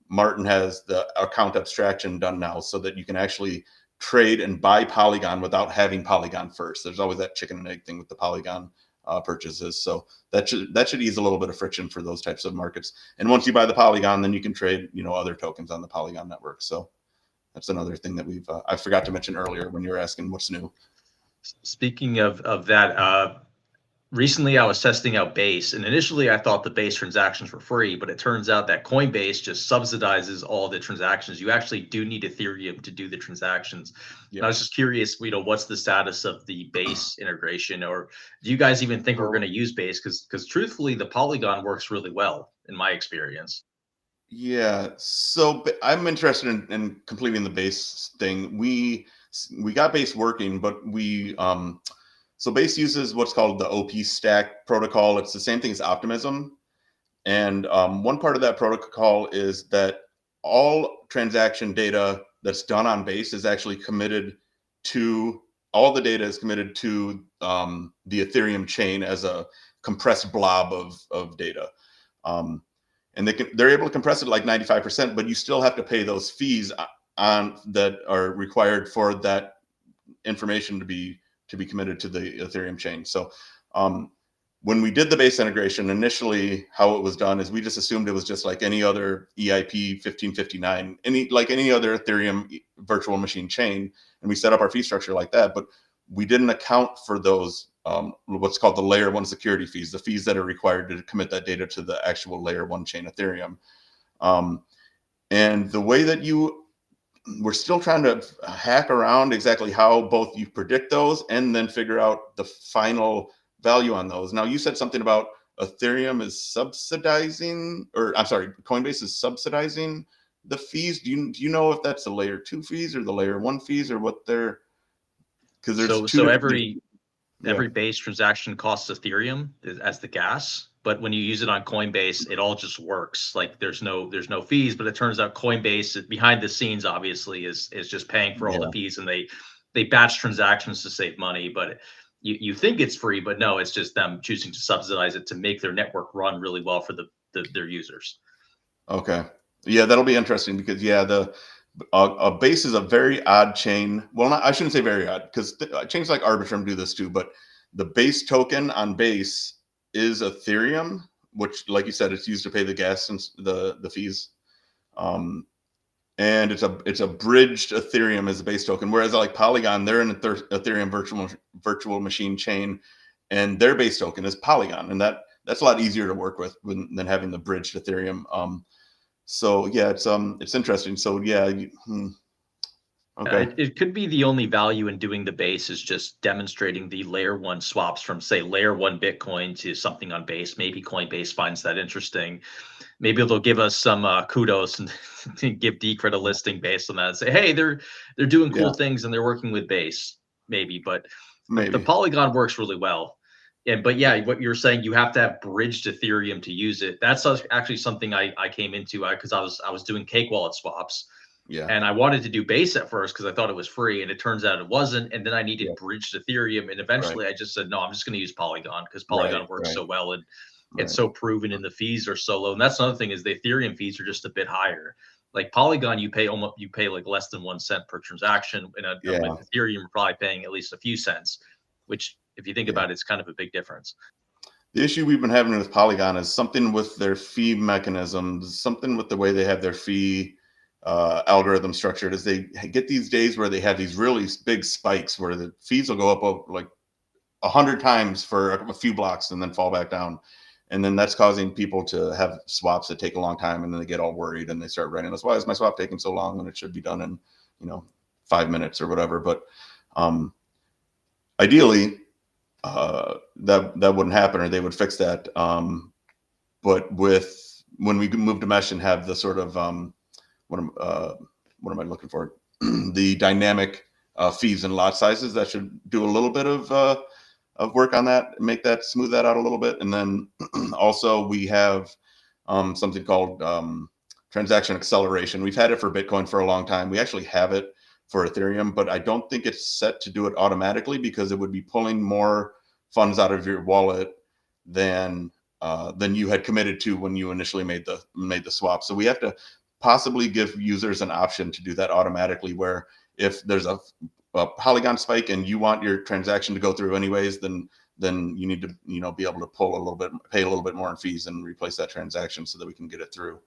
Martin has the account abstraction done now so that you can actually trade and buy Polygon without having Polygon first. There's always that chicken and egg thing with the Polygon purchases. So that should ease a little bit of friction for those types of markets. And once you buy the Polygon, then you can trade, other tokens on the Polygon network. So that's another thing that I forgot to mention earlier when you were asking what's new. Speaking of that, recently I was testing out Base, and initially I thought the Base transactions were free, but it turns out that Coinbase just subsidizes all the transactions. You actually do need Ethereum to do the transactions. Yeah. I was just curious, what's the status of the Base integration, or do you guys even think we're going to use Base? Because truthfully, the Polygon works really well in my experience. Yeah, so I'm interested in completing the Base thing. We got Base working, but so Base uses what's called the OP stack protocol. It's the same thing as Optimism. And one part of that protocol is that all transaction data that's done on Base is actually committed to, all the data is committed to the Ethereum chain as a compressed blob of data. And they're able to compress it like 95%, but you still have to pay those fees on that are required for that information to be committed to the Ethereum chain. So when we did the Base integration, initially how it was done is we just assumed it was just like any other EIP 1559, like any other Ethereum virtual machine chain, and we set up our fee structure like that. But we didn't account for those what's called the layer 1 security fees, the fees that are required to commit that data to the actual layer 1 chain Ethereum. And the way that we're still trying to hack around exactly how both you predict those and then figure out the final value on those. Now, you said something about Ethereum is subsidizing, or I'm sorry, Coinbase is subsidizing the fees. Do you know if that's the layer 2 fees or the layer 1 fees, or what they're, because there's so every Base transaction costs Ethereum as the gas, but when you use it on Coinbase, it all just works. Like there's no fees, but it turns out Coinbase behind the scenes obviously is just paying for all the fees, and they batch transactions to save money. But you think it's free, but no, it's just them choosing to subsidize it to make their network run really well for their users. Okay, yeah, that'll be interesting because a Base is a very odd chain. Well, I shouldn't say very odd, because chains like Arbitrum do this too, but the Base token on Base is Ethereum, which, like you said, it's used to pay the gas and the fees. And it's a bridged Ethereum as a Base token, whereas like Polygon, they're an Ethereum virtual machine chain, and their Base token is Polygon, and that's a lot easier to work with than having the bridged Ethereum. So yeah, it's interesting. So yeah, okay. It could be the only value in doing the Base is just demonstrating the layer 1 swaps from, say, layer 1 Bitcoin to something on Base. Maybe Coinbase finds that interesting. Maybe they'll give us some kudos and give Decred a listing based on that and say, hey, they're doing cool things and they're working with Base. Maybe, but the Polygon works really well. But yeah, what you're saying, you have to have bridged Ethereum to use it. That's actually something I came into because I was doing Cake Wallet swaps. Yeah. And I wanted to do Base at first because I thought it was free, and it turns out it wasn't. And then I needed bridged Ethereum, and eventually I just said, no, I'm just going to use Polygon because Polygon works so well, and it's so proven, and the fees are so low. And that's another thing, is the Ethereum fees are just a bit higher. Like Polygon, you pay like less than 1 cent per transaction, and with Ethereum, you're probably paying at least a few cents, which, if you think about it, it's kind of a big difference. The issue we've been having with Polygon is something with their fee mechanisms, something with the way they have their fee algorithm structured, is they get these days where they have these really big spikes where the fees will go up like 100 times for a few blocks and then fall back down. And then that's causing people to have swaps that take a long time, and then they get all worried and they start writing us, why is my swap taking so long when it should be done in 5 minutes or whatever. But ideally, that wouldn't happen, or they would fix that. But when we move to mesh and have the sort of what am I looking for? The dynamic fees and lot sizes, that should do a little bit of work on that, smooth that out a little bit. And then also we have something called transaction acceleration. We've had it for Bitcoin for a long time. We actually have it for Ethereum, but I don't think it's set to do it automatically, because it would be pulling more funds out of your wallet than you had committed to when you initially made the swap. So we have to possibly give users an option to do that automatically, where if there's a Polygon spike and you want your transaction to go through anyways, then you need to be able to pull a little bit, pay a little bit more in fees, and replace that transaction so that we can get it through.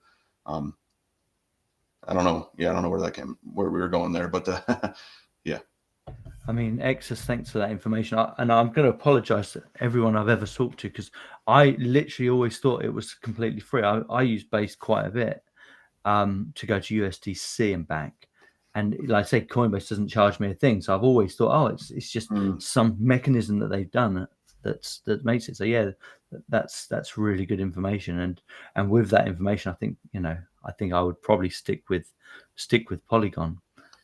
I don't know. Yeah, I don't know where we were going there, but yeah. I mean, Exus, thanks for that information. And I'm going to apologize to everyone I've ever talked to, because I literally always thought it was completely free. I use Base quite a bit to go to USDC and back. And like I say, Coinbase doesn't charge me a thing. So I've always thought, oh, it's just some mechanism that they've done that makes it. So yeah, that's really good information. And with that information, I think I would probably stick with Polygon,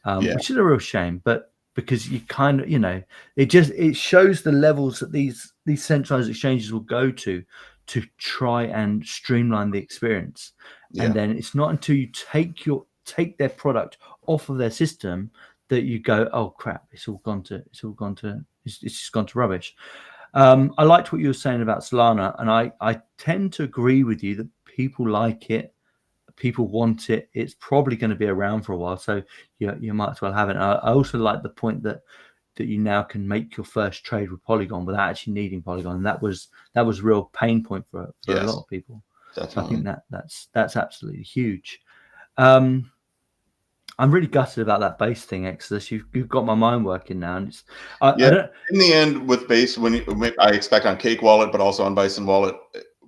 which is a real shame. But because you kind of, it shows the levels that these centralized exchanges will go to to try and streamline the experience. Yeah. And then it's not until you take their product off of their system that you go, oh crap, it's just gone to rubbish. I liked what you were saying about Solana, and I tend to agree with you that people like it, people want it. It's probably going to be around for a while, so you might as well have it. I also like the point that you now can make your first trade with Polygon without actually needing Polygon, and that was a real pain point for a lot of people. Definitely. So I think that's absolutely huge. I'm really gutted about that base thing, Exodus. You've got my mind working now, and it's in the end with base, I expect on Cake Wallet, but also on Bison Wallet,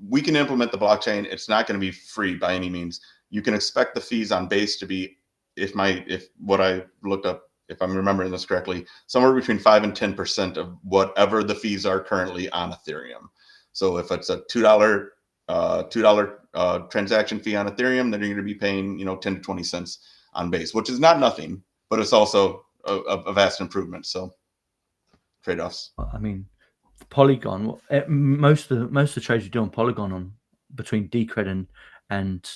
we can implement the blockchain. It's not going to be free by any means. You can expect the fees on base to be, if what I looked up, if I'm remembering this correctly, somewhere between 5 and 10% of whatever the fees are currently on Ethereum. So if it's a $2 transaction fee on Ethereum, then you're going to be paying 10 to 20 cents on base, which is not nothing, but it's also a vast improvement. So trade-offs. I mean, Polygon, most of the trades you do on Polygon between Decred and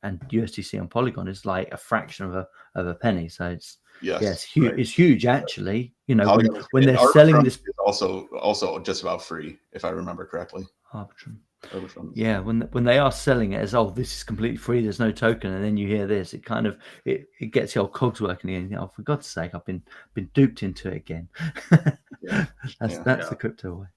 USDC on Polygon is like a fraction of a penny. So it's huge. Right. It's huge actually. When they're selling this, is also just about free, if I remember correctly. Arbitrum. Yeah, when they are selling it as, oh, this is completely free, there's no token, and then you hear this, it kind of it gets the old cogs working again. Oh, for God's sake, I've been duped into it again. That's the crypto way.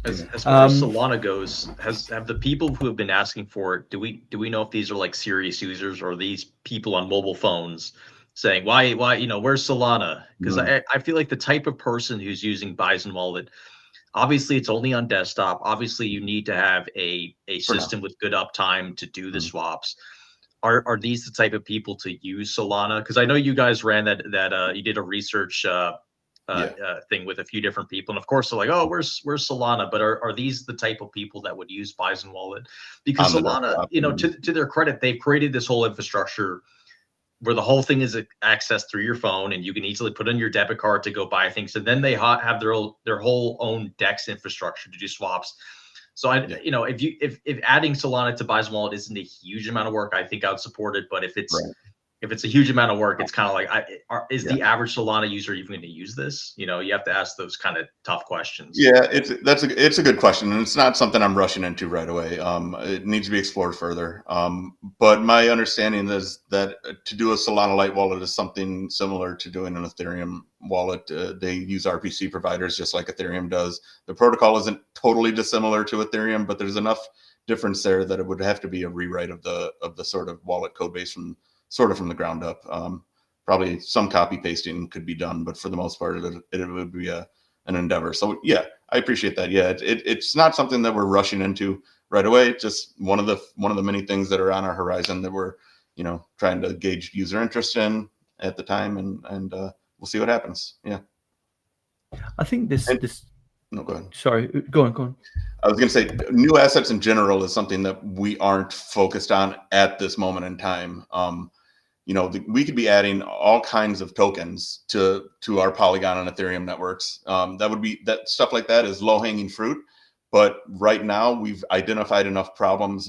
As far as Solana goes, have the people who have been asking for it, do we know if these are like serious users, or these people on mobile phones saying why where's Solana? Because I feel like the type of person who's using Bison Wallet, obviously it's only on desktop. Obviously you need to have a system with good uptime to do the swaps. Are these the type of people to use Solana? Because I know you guys ran that you did a research thing with a few different people, and of course they're like, oh, where's Solana? But are these the type of people that would use Bison Wallet? Because Solana, to their credit, they've created this whole infrastructure where the whole thing is accessed through your phone, and you can easily put in your debit card to go buy things. And then they have their whole own DEX infrastructure to do swaps. So if adding Solana to Bison Wallet isn't a huge amount of work, I think I would support it. But if it's a huge amount of work, it's kind of like, is the average Solana user even going to use this? You have to ask those kind of tough questions. Yeah, it's a good question, and it's not something I'm rushing into right away. It needs to be explored further. But my understanding is that to do a Solana Light wallet is something similar to doing an Ethereum wallet. They use RPC providers just like Ethereum does. The protocol isn't totally dissimilar to Ethereum, but there's enough difference there that it would have to be a rewrite of the sort of wallet code base from the ground up. Probably some copy pasting could be done, but for the most part, it would be an endeavor. So yeah, I appreciate that. Yeah, it's not something that we're rushing into right away. It's just one of the many things that are on our horizon that we're trying to gauge user interest in at the time, and we'll see what happens. Yeah, I think this. No, go ahead. Sorry, go on. I was going to say new assets in general is something that we aren't focused on at this moment in time. We could be adding all kinds of tokens to our Polygon and Ethereum networks. That stuff like that is low hanging fruit. But right now we've identified enough problems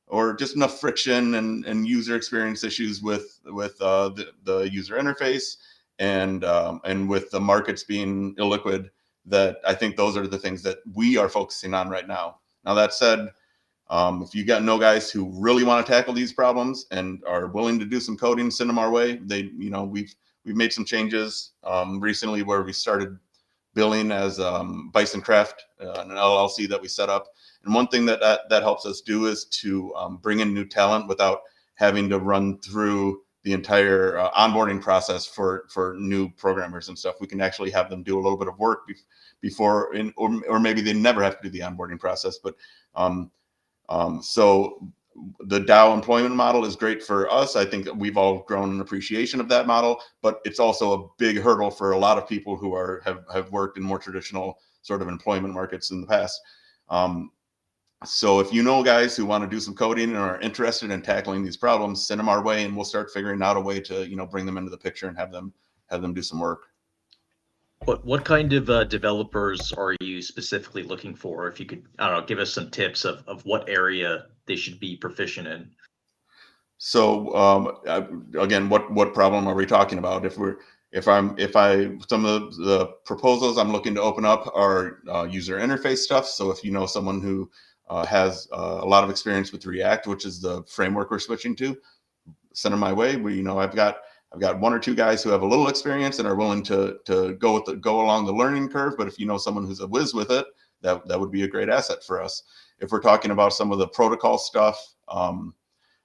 or just enough friction and user experience issues with the user interface and with the markets being illiquid, that I think those are the things that we are focusing on right now. Now, that said, if you got guys who really want to tackle these problems and are willing to do some coding, send them our way. We've made some changes recently where we started billing as Bison Craft, an LLC that we set up. And one thing that helps us do is to bring in new talent without having to run through the entire onboarding process for new programmers and stuff. We can actually have them do a little bit of work before, or maybe they never have to do the onboarding process. But so the DAO employment model is great for us. I think that we've all grown an appreciation of that model, but it's also a big hurdle for a lot of people who have worked in more traditional sort of employment markets in the past. So if guys who want to do some coding and are interested in tackling these problems, send them our way, and we'll start figuring out a way to bring them into the picture and have them do some work. What kind of developers are you specifically looking for? If you could, I don't know, give us some tips of what area they should be proficient in. So again, what problem are we talking about? Some of the proposals I'm looking to open up are user interface stuff. So if you know someone who has a lot of experience with React, which is the framework we're switching to, send them my way. I've got one or two guys who have a little experience and are willing to go along the learning curve. But if you know someone who's a whiz with it, that would be a great asset for us. If we're talking about some of the protocol stuff,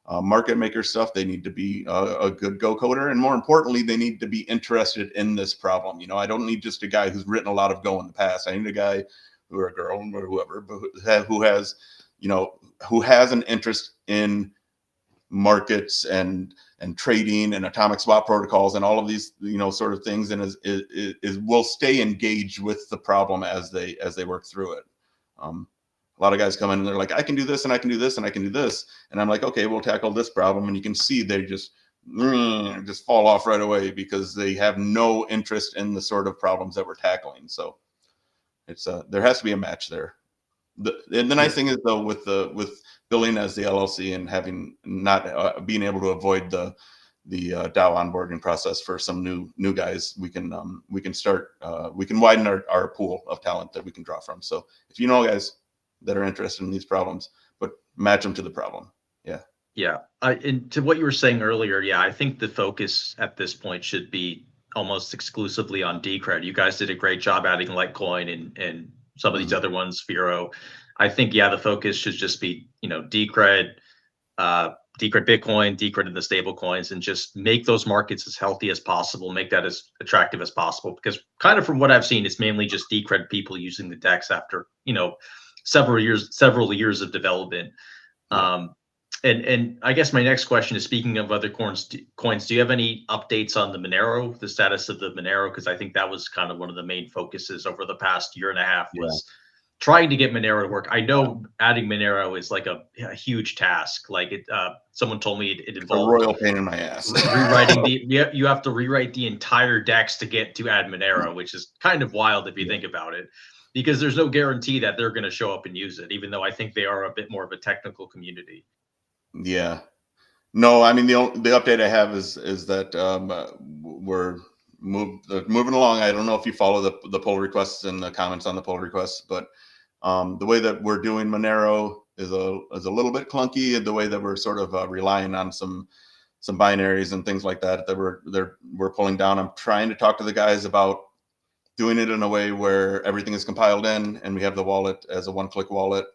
market maker stuff, they need to be a good go coder, and more importantly, they need to be interested in this problem. I don't need just a guy who's written a lot of Go in the past. I need a guy or a girl or whoever who has an interest in markets and trading and atomic swap protocols and all of these sort of things, and is will stay engaged with the problem as they work through it. A lot of guys come in and they're like, I can do this and I can do this and I can do this, and I'm like, okay, we'll tackle this problem, and you can see they just fall off right away because they have no interest in the sort of problems that we're tackling. So it's there has to be a match there. The nice thing is though, with billing as the LLC and having not being able to avoid the DAO onboarding process for some new guys, we can widen our pool of talent that we can draw from. So if you know guys that are interested in these problems, but match them to the problem. Yeah. And to what you were saying earlier, yeah, I think the focus at this point should be almost exclusively on Decred. You guys did a great job adding Litecoin and some of these other ones, Firo. I think, yeah, the focus should just be, Decred, Decred Bitcoin, Decred and the stable coins, and just make those markets as healthy as possible, make that as attractive as possible. Because kind of from what I've seen, it's mainly just Decred people using the DEX after, several years of development. And I guess my next question is, speaking of other coins, do you have any updates on the Monero, the status of the Monero? Because I think that was kind of one of the main focuses over the past year and a half was trying to get Monero to work. I know adding Monero is like a huge task. Like someone told me it involved a royal pain in my ass. rewriting you have to rewrite the entire DEX to add Monero, which is kind of wild if you think about it, because there's no guarantee that they're going to show up and use it, even though I think they are a bit more of a technical community. Yeah. No, I mean, the update I have is that we're moving along. I don't know if you follow the pull requests and the comments on the pull requests, but the way that we're doing Monero is a little bit clunky, and the way that we're sort of relying on some binaries and things like that we're pulling down. I'm trying to talk to the guys about doing it in a way where everything is compiled in and we have the wallet as a one-click wallet.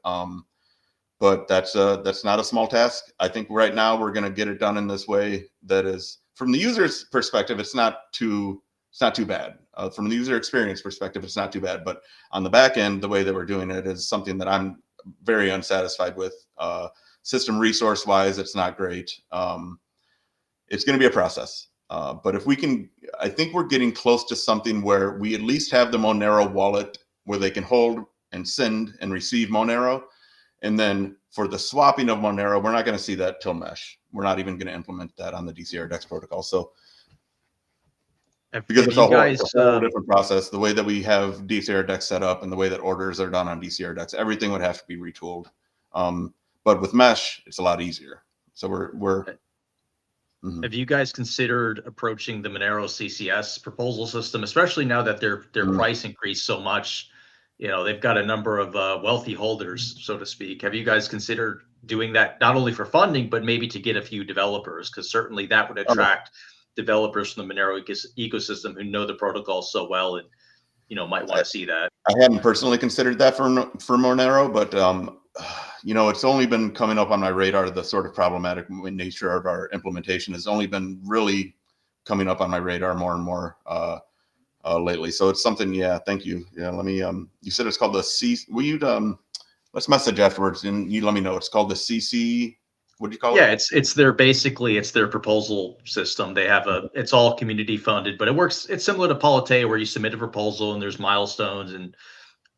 But that's not a small task. I think right now we're going to get it done in this way that is, from the user's perspective, it's not too bad. From the user experience perspective, it's not too bad. But on the back end, the way that we're doing it is something that I'm very unsatisfied with. System resource wise, it's not great. It's going to be a process. But if we can, I think we're getting close to something where we at least have the Monero wallet where they can hold and send and receive Monero. And then for the swapping of Monero, we're not going to see that till mesh. We're not even going to implement that on the DCR DEX protocol. So because it's a whole different process, the way that we have DCR DEX set up and the way that orders are done on DCR DEX, everything would have to be retooled. But with mesh, it's a lot easier. So we're Have you guys considered approaching the Monero CCS proposal system, especially now that their price increased so much? They've got a number of wealthy holders, so to speak. Have you guys considered doing that, not only for funding, but maybe to get a few developers? Because certainly that would attract developers from the Monero ecosystem who know the protocol so well and, might want to see that. I hadn't personally considered that for Monero, but, it's only been coming up on my radar. The sort of problematic nature of our implementation has only been really coming up on my radar more and more lately. So it's something, thank you. Let me, you said it's called the C, will you, let's message afterwards and you let me know. It's called the CC, what do you call it? Yeah, it's their proposal system. They have it's all community funded, but it works. It's similar to Politeia, where you submit a proposal and there's milestones. And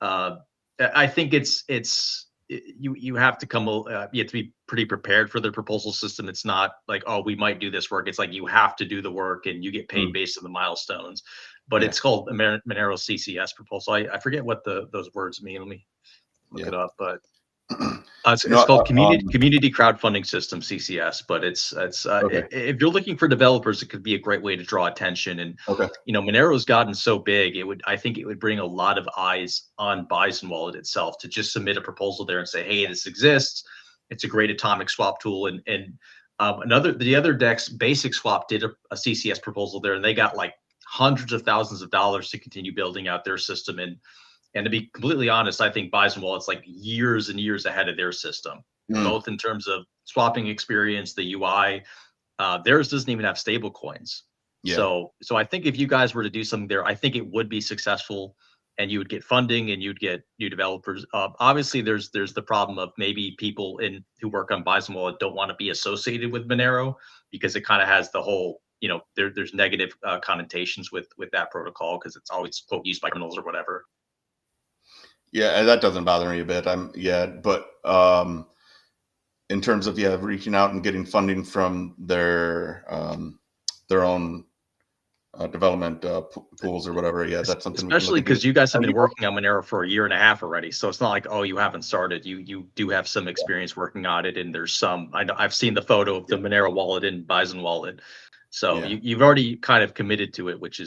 I think it's you have to you have to be pretty prepared for the proposal system. It's not like, oh, we might do this work. It's like you have to do the work and you get paid based on the milestones. But it's called Monero CCS proposal. I forget what those words mean. Let me look it up. But it's called Community Crowdfunding System, CCS. But if you're looking for developers, it could be a great way to draw attention. And Monero's gotten so big, I think it would bring a lot of eyes on Bison Wallet itself to just submit a proposal there and say, hey, this exists. It's a great atomic swap tool. And the other DEX, Basic Swap, did a CCS proposal there, and they got like hundreds of thousands of dollars to continue building out their system. And to be completely honest, I think Bison Wallet's like years and years ahead of their system, both in terms of swapping experience, the UI. Theirs doesn't even have stable coins. So I think if you guys were to do something there, I think it would be successful, and you would get funding and you'd get new developers. Obviously, there's the problem of maybe people who work on Bison Wallet don't want to be associated with Monero, because it kind of has the whole, there's negative connotations with that protocol, because it's always quote used by criminals or whatever. Yeah, and that doesn't bother me a bit. But in terms of reaching out and getting funding from their own development pools or whatever, that's something. Especially because you guys have been working on Monero for a year and a half already, so it's not like, oh, you haven't started. You do have some experience working on it, and there's some. I've seen the photo of the Monero wallet in Bison Wallet, so you've already kind of committed to it, which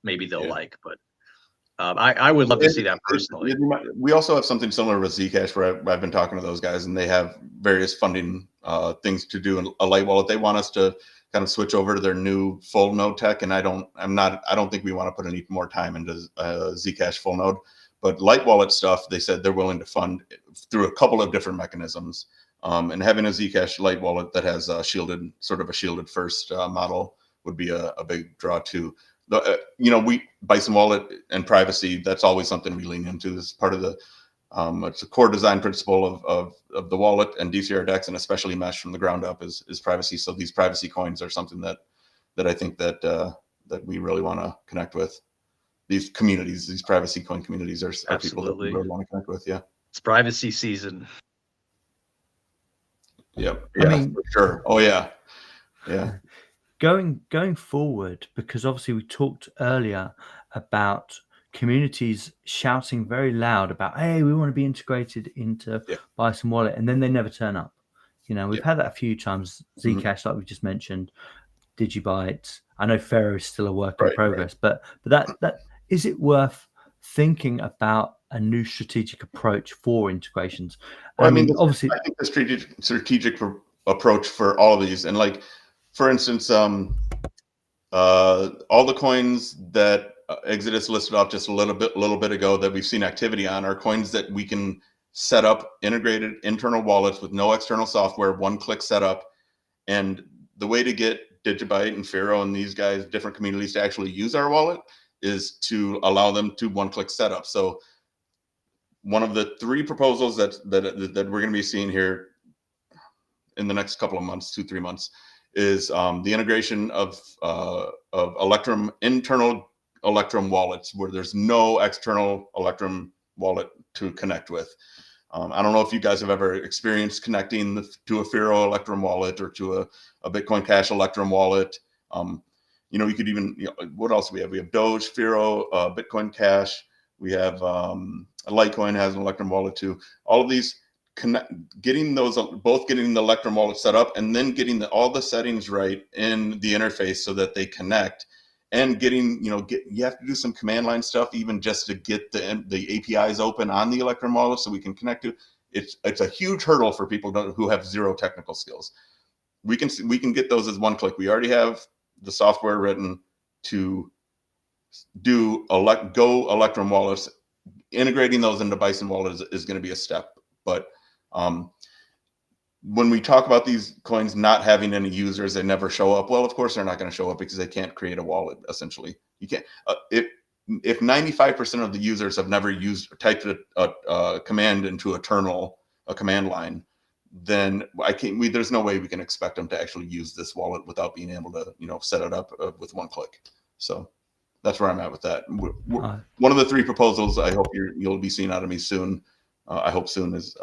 maybe they'll like, but. I would love to see that personally. We also have something similar with Zcash, where I've been talking to those guys, and they have various funding things to do in a light wallet. They want us to kind of switch over to their new full node tech, and I don't think we want to put any more time into Zcash full node. But light wallet stuff, they said they're willing to fund through a couple of different mechanisms. And having a Zcash light wallet that has a shielded first model would be a big draw too. Bison Wallet and privacy, that's always something we lean into. This is part of the it's a core design principle of the wallet and DCR DEX, and especially Mesh from the ground up is privacy. So these privacy coins are something that I think that we really want to connect with. These communities, these privacy coin communities are people that we really want to connect with. Yeah, it's privacy season. Yep. Yeah, I mean, for sure. Oh yeah. Going forward, because obviously we talked earlier about communities shouting very loud about, hey, we want to be integrated into Bison Wallet, and then they never turn up. We've had that a few times. Zcash, like we just mentioned, Digibyte. I know Pharaoh is still a work in progress, but that is it worth thinking about a new strategic approach for integrations? Well, obviously, I think the strategic approach for all of these, and like, for instance, all the coins that Exodus listed off just a little bit ago that we've seen activity on are coins that we can set up integrated internal wallets with no external software, one-click setup. And the way to get Digibyte and Pharaoh and these guys, different communities, to actually use our wallet is to allow them to one-click setup. So one of the three proposals that we're going to be seeing here in the next couple of months, 2-3 months, is the integration of internal Electrum wallets where there's no external Electrum wallet to connect with. I don't know if you guys have ever experienced connecting to a Pharaoh Electrum wallet or to a Bitcoin Cash Electrum wallet. You could even, what else do we have? We have Doge, Pharaoh, Bitcoin Cash. We have Litecoin has an Electrum wallet too. All of these getting the Electrum wallet set up and then getting all the settings right in the interface so that they connect, and getting, you have to do some command line stuff even just to get the APIs open on the Electrum wallet so we can connect to. It's a huge hurdle for people who have zero technical skills. We can get those as one click. We already have the software written to do Go Electrum wallets. Integrating those into Bison Wallet is going to be a step, but when we talk about these coins not having any users, they never show up. Well, of course they're not going to show up because they can't create a wallet. Essentially, you can't. If 95% of the users have never typed a command into a command line, then there's no way we can expect them to actually use this wallet without being able to set it up with one click. So that's where I'm at with that. One of the three proposals I hope you'll be seeing out of me soon. I hope soon is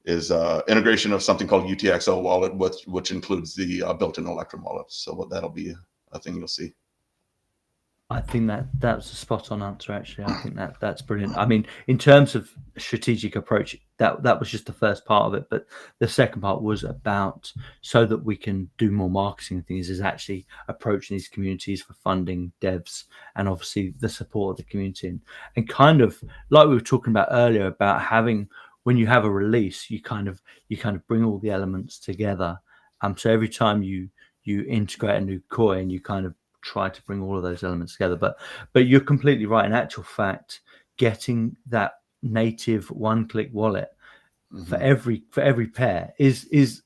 integration of something called UTXO wallet, which includes the built-in Electrum wallet. So that'll be a thing you'll see. I think that's a spot on answer. Actually, I think that's brilliant. I mean, in terms of strategic approach, that was just the first part of it, but the second part was about so that we can do more marketing things is actually approaching these communities for funding, devs, and obviously the support of the community, and kind of like we were talking about earlier about having when you have a release, you kind of bring all the elements together. So every time you integrate a new coin, you kind of try to bring all of those elements together, but you're completely right. In actual fact, getting that native one-click wallet for every pair is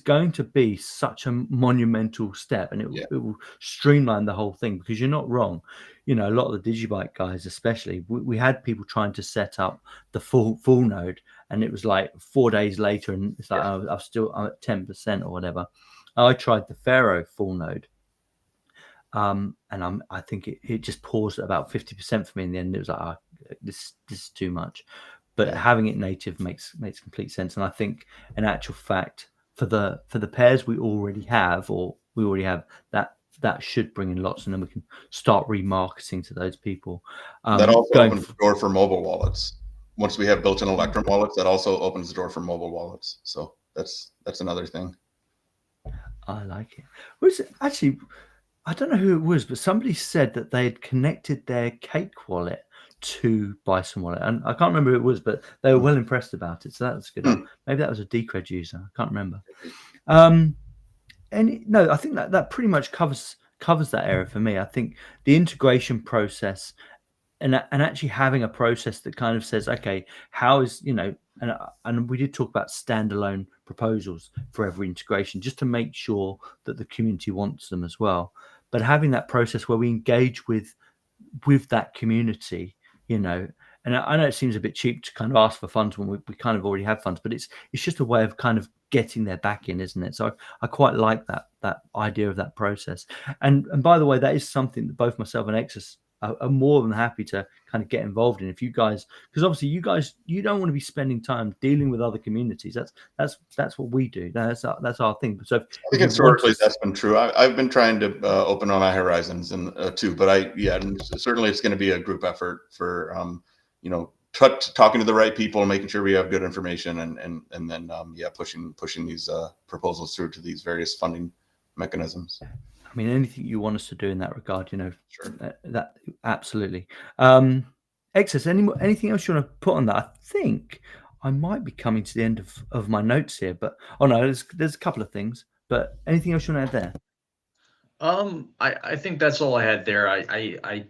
going to be such a monumental step, and it will streamline the whole thing, because you're not wrong. A lot of the Digibyte guys, especially, we had people trying to set up the full node, and it was like 4 days later, and it's like I'm at 10% or whatever. I tried the Pharaoh full node, and I think it just paused at about 50% for me in the end. It was like, this is too much. But having it native makes complete sense. And I think, in actual fact, for the pairs we already have, that should bring in lots, and then we can start remarketing to those people. That also opens the door for mobile wallets. Once we have built-in Electrum wallets, that also opens the door for mobile wallets. So that's another thing. I like it. Was it actually? I don't know who it was, but somebody said that they had connected their Cake wallet to Bison Wallet, and I can't remember who it was, but they were well impressed about it. So that's good. Maybe that was a Decred user. I can't remember. And no, I think that pretty much covers that area for me. I think the integration process and actually having a process that kind of says, okay, how is, and we did talk about standalone proposals for every integration, just to make sure that the community wants them as well. But having that process where we engage with that community, and I know it seems a bit cheap to kind of ask for funds when we kind of already have funds, but it's just a way of kind of getting their back in, isn't it? So I quite like that idea of that process. And by the way, that is something that both myself and Exus are more than happy to kind of get involved in. If you guys, because obviously you don't want to be spending time dealing with other communities. That's what we do. That's our thing. So I think historically that's been true. I've been trying to open on my horizons and too, but certainly it's going to be a group effort for talking to the right people, making sure we have good information, and then pushing these proposals through to these various funding mechanisms. I mean, anything you want us to do in that regard, Sure. That absolutely. Exus, anything else you want to put on that? I think I might be coming to the end of my notes here, but there's a couple of things. But anything else you want to add there? I think that's all I had there. I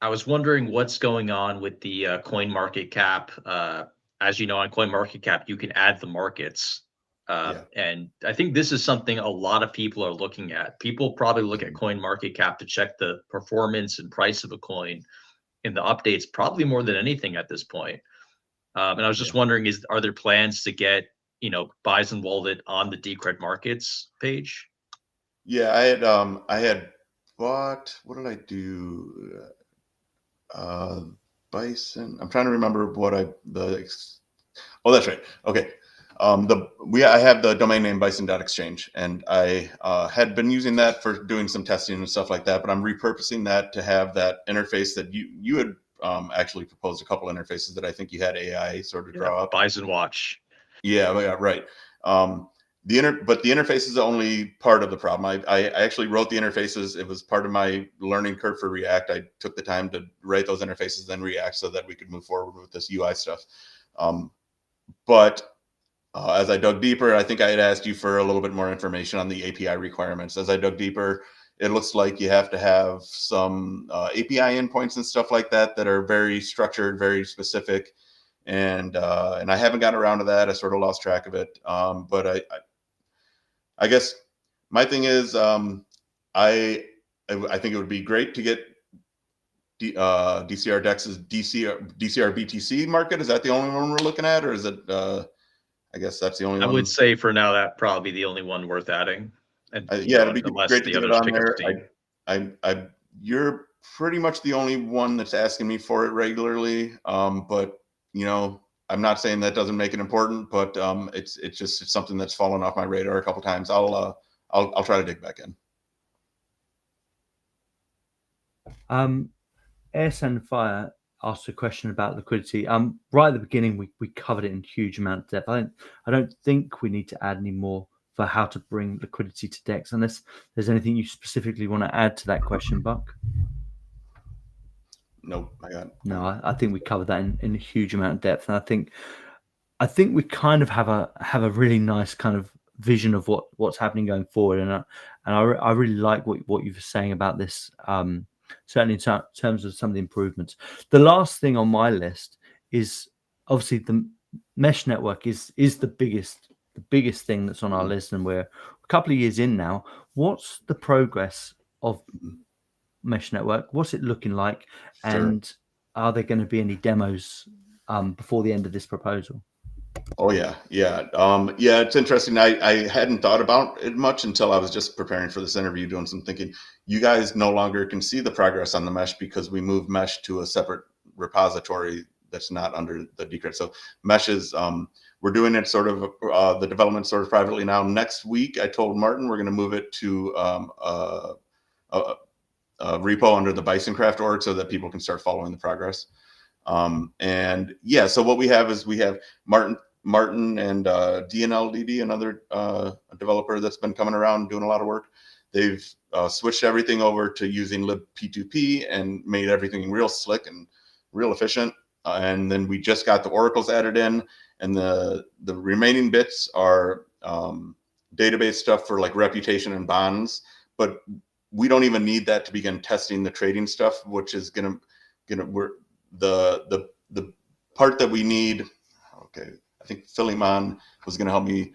was wondering what's going on with the CoinMarketCap. As you know, on CoinMarketCap, you can add the markets. And I think this is something a lot of people are looking at. People probably look at CoinMarketCap to check the performance and price of a coin in the updates, probably more than anything at this point. And I was just wondering, are there plans to get, Bison Wallet on the Decred Markets page? Yeah, I had what did I do? Bison. I'm trying to remember oh, that's right. Okay. I have the domain name bison.exchange, and I had been using that for doing some testing and stuff like that, but I'm repurposing that to have that interface that you had actually proposed a couple interfaces that I think you had AI sort of draw up. Bison Watch. Yeah, right. But the interface is only part of the problem. I actually wrote the interfaces. It was part of my learning curve for React. I took the time to write those interfaces, then React, so that we could move forward with this UI stuff. But as I dug deeper, I think I had asked you for a little bit more information on the API requirements. As I dug deeper, it looks like you have to have some API endpoints and stuff like that are very structured, very specific. And I haven't gotten around to that. I sort of lost track of it. But I guess my thing is, I think it would be great to get DCR Dex's DCR BTC market. Is that the only one we're looking at, or is it? I guess that's the only one. I would say for now that probably the only one worth adding. And it'd be great to get it on there. You're pretty much the only one that's asking me for it regularly. But I'm not saying that doesn't make it important, but it's something that's fallen off my radar a couple times. I'll try to dig back in. Air Sand Fire asked a question about liquidity. Right at the beginning, we covered it in huge amount of depth. I don't think we need to add any more for how to bring liquidity to DEX, unless there's anything you specifically want to add to that question, Buck. Nope, I got it. No, I think we covered that in a huge amount of depth, and I think we kind of have a really nice kind of vision of what's happening going forward, and I really like what you were saying about this. Certainly in terms of some of the improvements. The last thing on my list is obviously the mesh network is the biggest thing that's on our list, and we're a couple of years in now. What's the progress of mesh network? What's it looking like? And are there going to be any demos before the end of this proposal? Oh yeah. It's interesting. I hadn't thought about it much until I was just preparing for this interview, doing some thinking. You guys no longer can see the progress on the mesh because we moved mesh to a separate repository that's not under the Decred. So mesh is, we're doing it sort of, the development sort of privately now. Next week, I told Martin we're going to move it to a repo under the Bisoncraft org so that people can start following the progress. And yeah, so what we have is we have Martin and DNLDB, another developer that's been coming around doing a lot of work. They've switched everything over to using libp2p and made everything real slick and real efficient. And then we just got the oracles added in, and the remaining bits are database stuff for like reputation and bonds. But we don't even need that to begin testing the trading stuff, which is the part that we need. Okay, I think Philemon was going to help me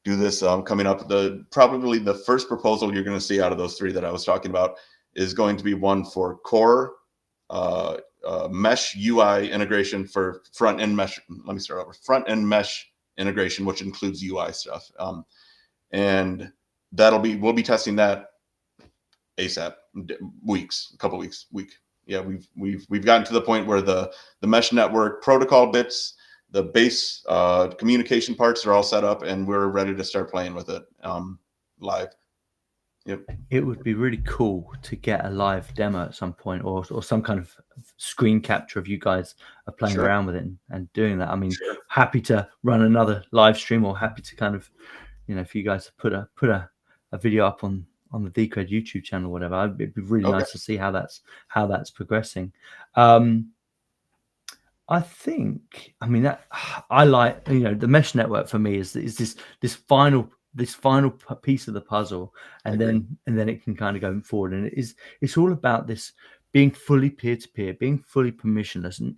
do this coming up. Probably the first proposal you're going to see out of those three that I was talking about is going to be one for core mesh UI integration for front end mesh. Let me start over. Front end mesh integration, which includes UI stuff, and we'll be testing that ASAP, a couple weeks. Yeah, we've gotten to the point where the mesh network protocol bits, the base communication parts are all set up, and we're ready to start playing with it live. Yep. It would be really cool to get a live demo at some point, or some kind of screen capture of you guys are playing around with it and doing that. I mean, happy to run another live stream, or happy to kind of, for you guys to put a video up on the Decred YouTube channel, or whatever. It'd be really nice to see how that's progressing. I think, that I like, the mesh network for me is this final piece of the puzzle, and then it can kind of go forward, and it's all about this being fully peer-to-peer, being fully permissionless, and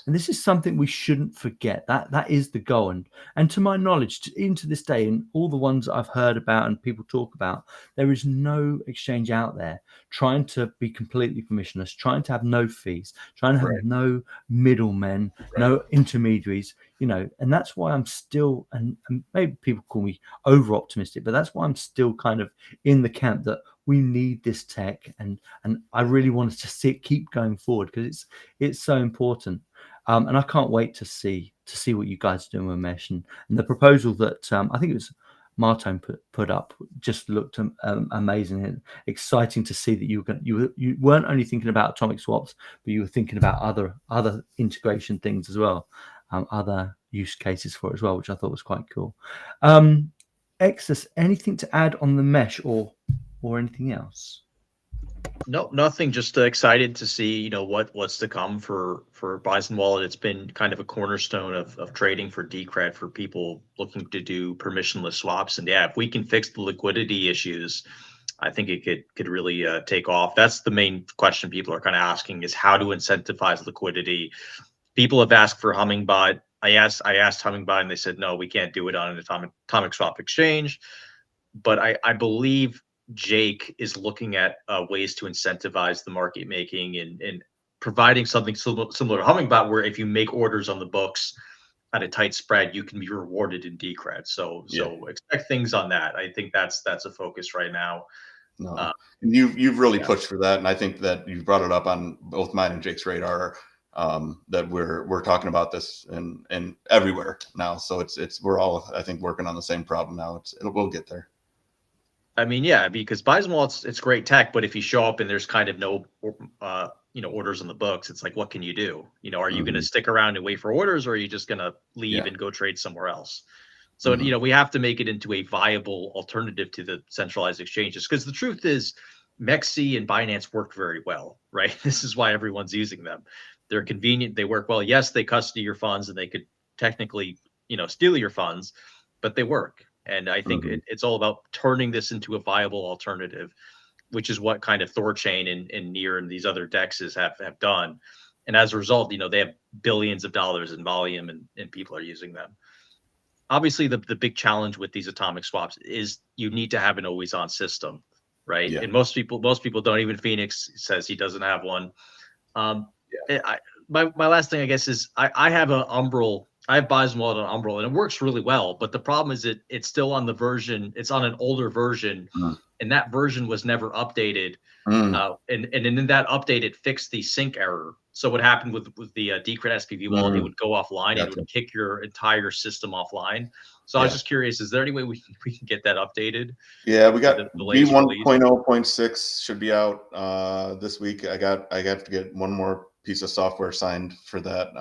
this is something we shouldn't forget. That is the goal, and to my knowledge, even to this day, in all the ones I've heard about and people talk about, there is no exchange out there trying to be completely permissionless, trying to have no fees, trying to have no middlemen, no intermediaries, and that's why I'm still, and maybe people call me over optimistic, but that's why I'm still kind of in the camp that we need this tech, and I really wanted to see it keep going forward because it's so important, and I can't wait to see what you guys are doing with mesh, and the proposal that I think it was Martin put up just looked amazing and exciting to see that you weren't only thinking about atomic swaps, but you were thinking about other integration things as well, other use cases for it as well, which I thought was quite cool. Exus, anything to add on the mesh or anything else? No, nothing. Just excited to see, what's to come for Bison Wallet. It's been kind of a cornerstone of trading for Decred for people looking to do permissionless swaps. And yeah, if we can fix the liquidity issues, I think it could really take off. That's the main question people are kind of asking, is how to incentivize liquidity. People have asked for Hummingbot. I asked Hummingbot, and they said, no, we can't do it on an atomic swap exchange. But I believe Jake is looking at ways to incentivize the market making and providing something similar to Hummingbot, where if you make orders on the books at a tight spread, you can be rewarded in Decred. So expect things on that. I think that's a focus right now. No, and you've really pushed for that, and I think that you've brought it up on both mine and Jake's radar that we're talking about this and everywhere now. So we're all, I think, working on the same problem now. We'll get there. I mean, yeah, because Bison Wallet, it's great tech, but if you show up and there's kind of no, orders on the books, it's like, what can you do? Are you going to stick around and wait for orders, or are you just going to leave and go trade somewhere else? So, we have to make it into a viable alternative to the centralized exchanges, because the truth is MEXC and Binance worked very well, right? This is why everyone's using them. They're convenient. They work well. Yes, they custody your funds and they could technically, steal your funds, but they work. And I think it's all about turning this into a viable alternative, which is what kind of Thorchain and Near and these other dexes have done. And as a result, they have billions of dollars in volume and people are using them. Obviously, the big challenge with these atomic swaps is you need to have an always on system, right? Yeah. And most people don't. Even Phoenix says he doesn't have one. My last thing, I guess, is I have an Umbral. I have Bison Wallet on Umbral, and it works really well. But the problem is it's still on the version. It's on an older version, and that version was never updated. And in that update, it fixed the sync error. So what happened with the Decred SPV wallet, it would go offline and it would kick your entire system offline. So I was just curious, is there any way we can get that updated? Yeah, we got V1.0.6 should be out this week. I got to get one more piece of software signed for that.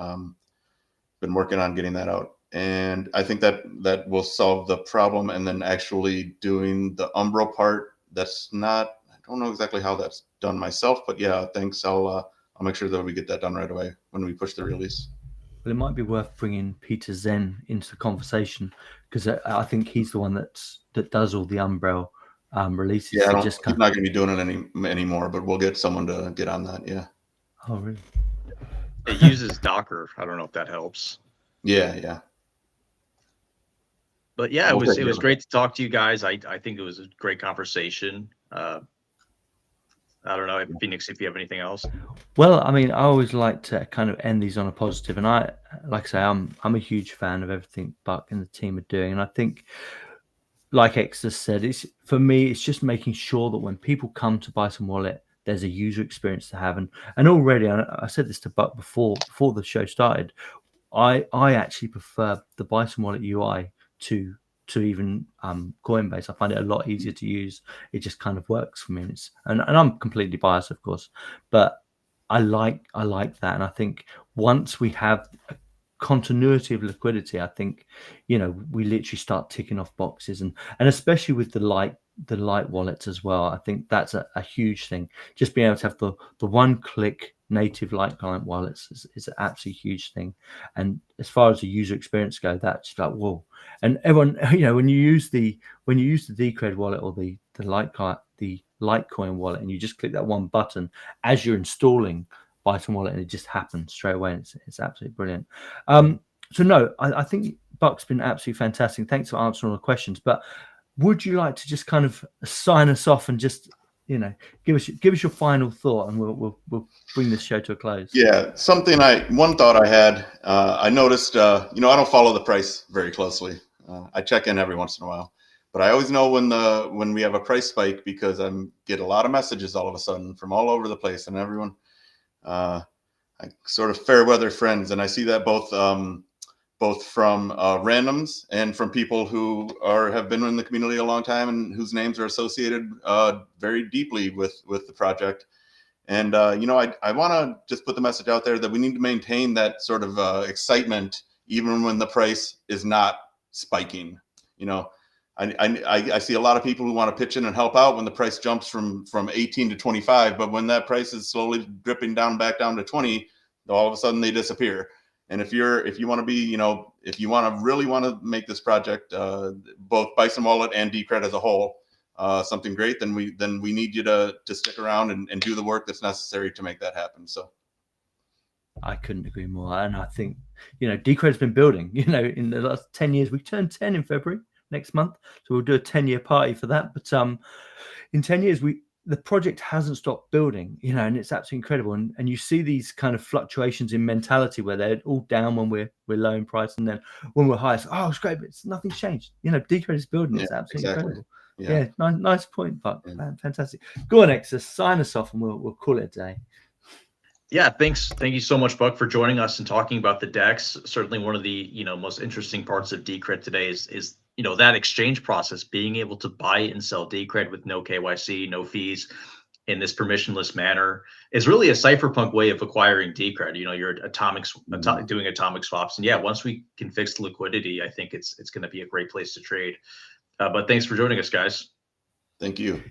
Been working on getting that out, and I think that will solve the problem. And then actually doing the Umbral part, that's not. I don't know exactly how that's done myself, but yeah, thanks. I'll make sure that we get that done right away when we push the release. Well, it might be worth bringing Peter Zen into the conversation, because I think he's the one that does all the Umbral releases. Yeah, he's not going to be doing it anymore, but we'll get someone to get on that. Yeah. Oh, really? It uses Docker. I don't know if that helps. Yeah. But yeah, it was great to talk to you guys. I think it was a great conversation. I don't know, Phoenix, if you have anything else. Well, I mean, I always like to kind of end these on a positive, and like I say, I'm a huge fan of everything Buck and the team are doing, and I think, like X just said, for me, it's just making sure that when people come to Bison Wallet, there's a user experience to have, and already I said this to Buck before the show started. I actually prefer the Bison Wallet UI to even Coinbase. I find it a lot easier to use. It just kind of works for me. And I'm completely biased, of course, but I like that. And I think once we have a continuity of liquidity, I think we literally start ticking off boxes, and especially with the light wallets as well. I think that's a huge thing. Just being able to have the one-click native light client wallets is an absolutely huge thing. And as far as the user experience goes, that's just like whoa. And everyone, when you use the Decred wallet or the Litecoin wallet, and you just click that one button as you're installing Bison Wallet, and it just happens straight away. And it's absolutely brilliant. So no, I think Buck's been absolutely fantastic. Thanks for answering all the questions. But would you like to just kind of sign us off and just give us your final thought, and we'll bring this show to a close? Yeah, one thought I had. I noticed. I don't follow the price very closely. I check in every once in a while, but I always know when we have a price spike, because I get a lot of messages all of a sudden from all over the place, and everyone, I sort of fair weather friends, and I see that both from randoms and from people who have been in the community a long time and whose names are associated very deeply with the project. And I want to just put the message out there that we need to maintain that sort of excitement even when the price is not spiking. I see a lot of people who want to pitch in and help out when the price jumps from 18 to 25, but when that price is slowly dripping back down to 20, all of a sudden they disappear. And if you want to be, if you really want to make this project, both Bison Wallet and Decred as a whole, something great, then we need you to stick around and do the work that's necessary to make that happen. So I couldn't agree more. And I think, Decred's been building, in the last 10 years. We turned 10 in February next month. So we'll do a 10-year party for that. But in 10 years, the project hasn't stopped building, and it's absolutely incredible. And you see these kind of fluctuations in mentality where they're all down when we're low in price, and then when we're high, it's great, but nothing's changed. Decred is building. It's absolutely incredible. Yeah, nice point, Buck. Yeah. Fantastic. Go on, Exus, sign us off, and we'll call it a day. Yeah, thanks. Thank you so much, Buck, for joining us and talking about the DEX. Certainly one of the, most interesting parts of Decred today is that exchange process, being able to buy and sell Decred with no KYC, no fees in this permissionless manner is really a cypherpunk way of acquiring Decred. You're doing atomic swaps. And yeah, once we can fix the liquidity, I think it's going to be a great place to trade. But thanks for joining us, guys. Thank you.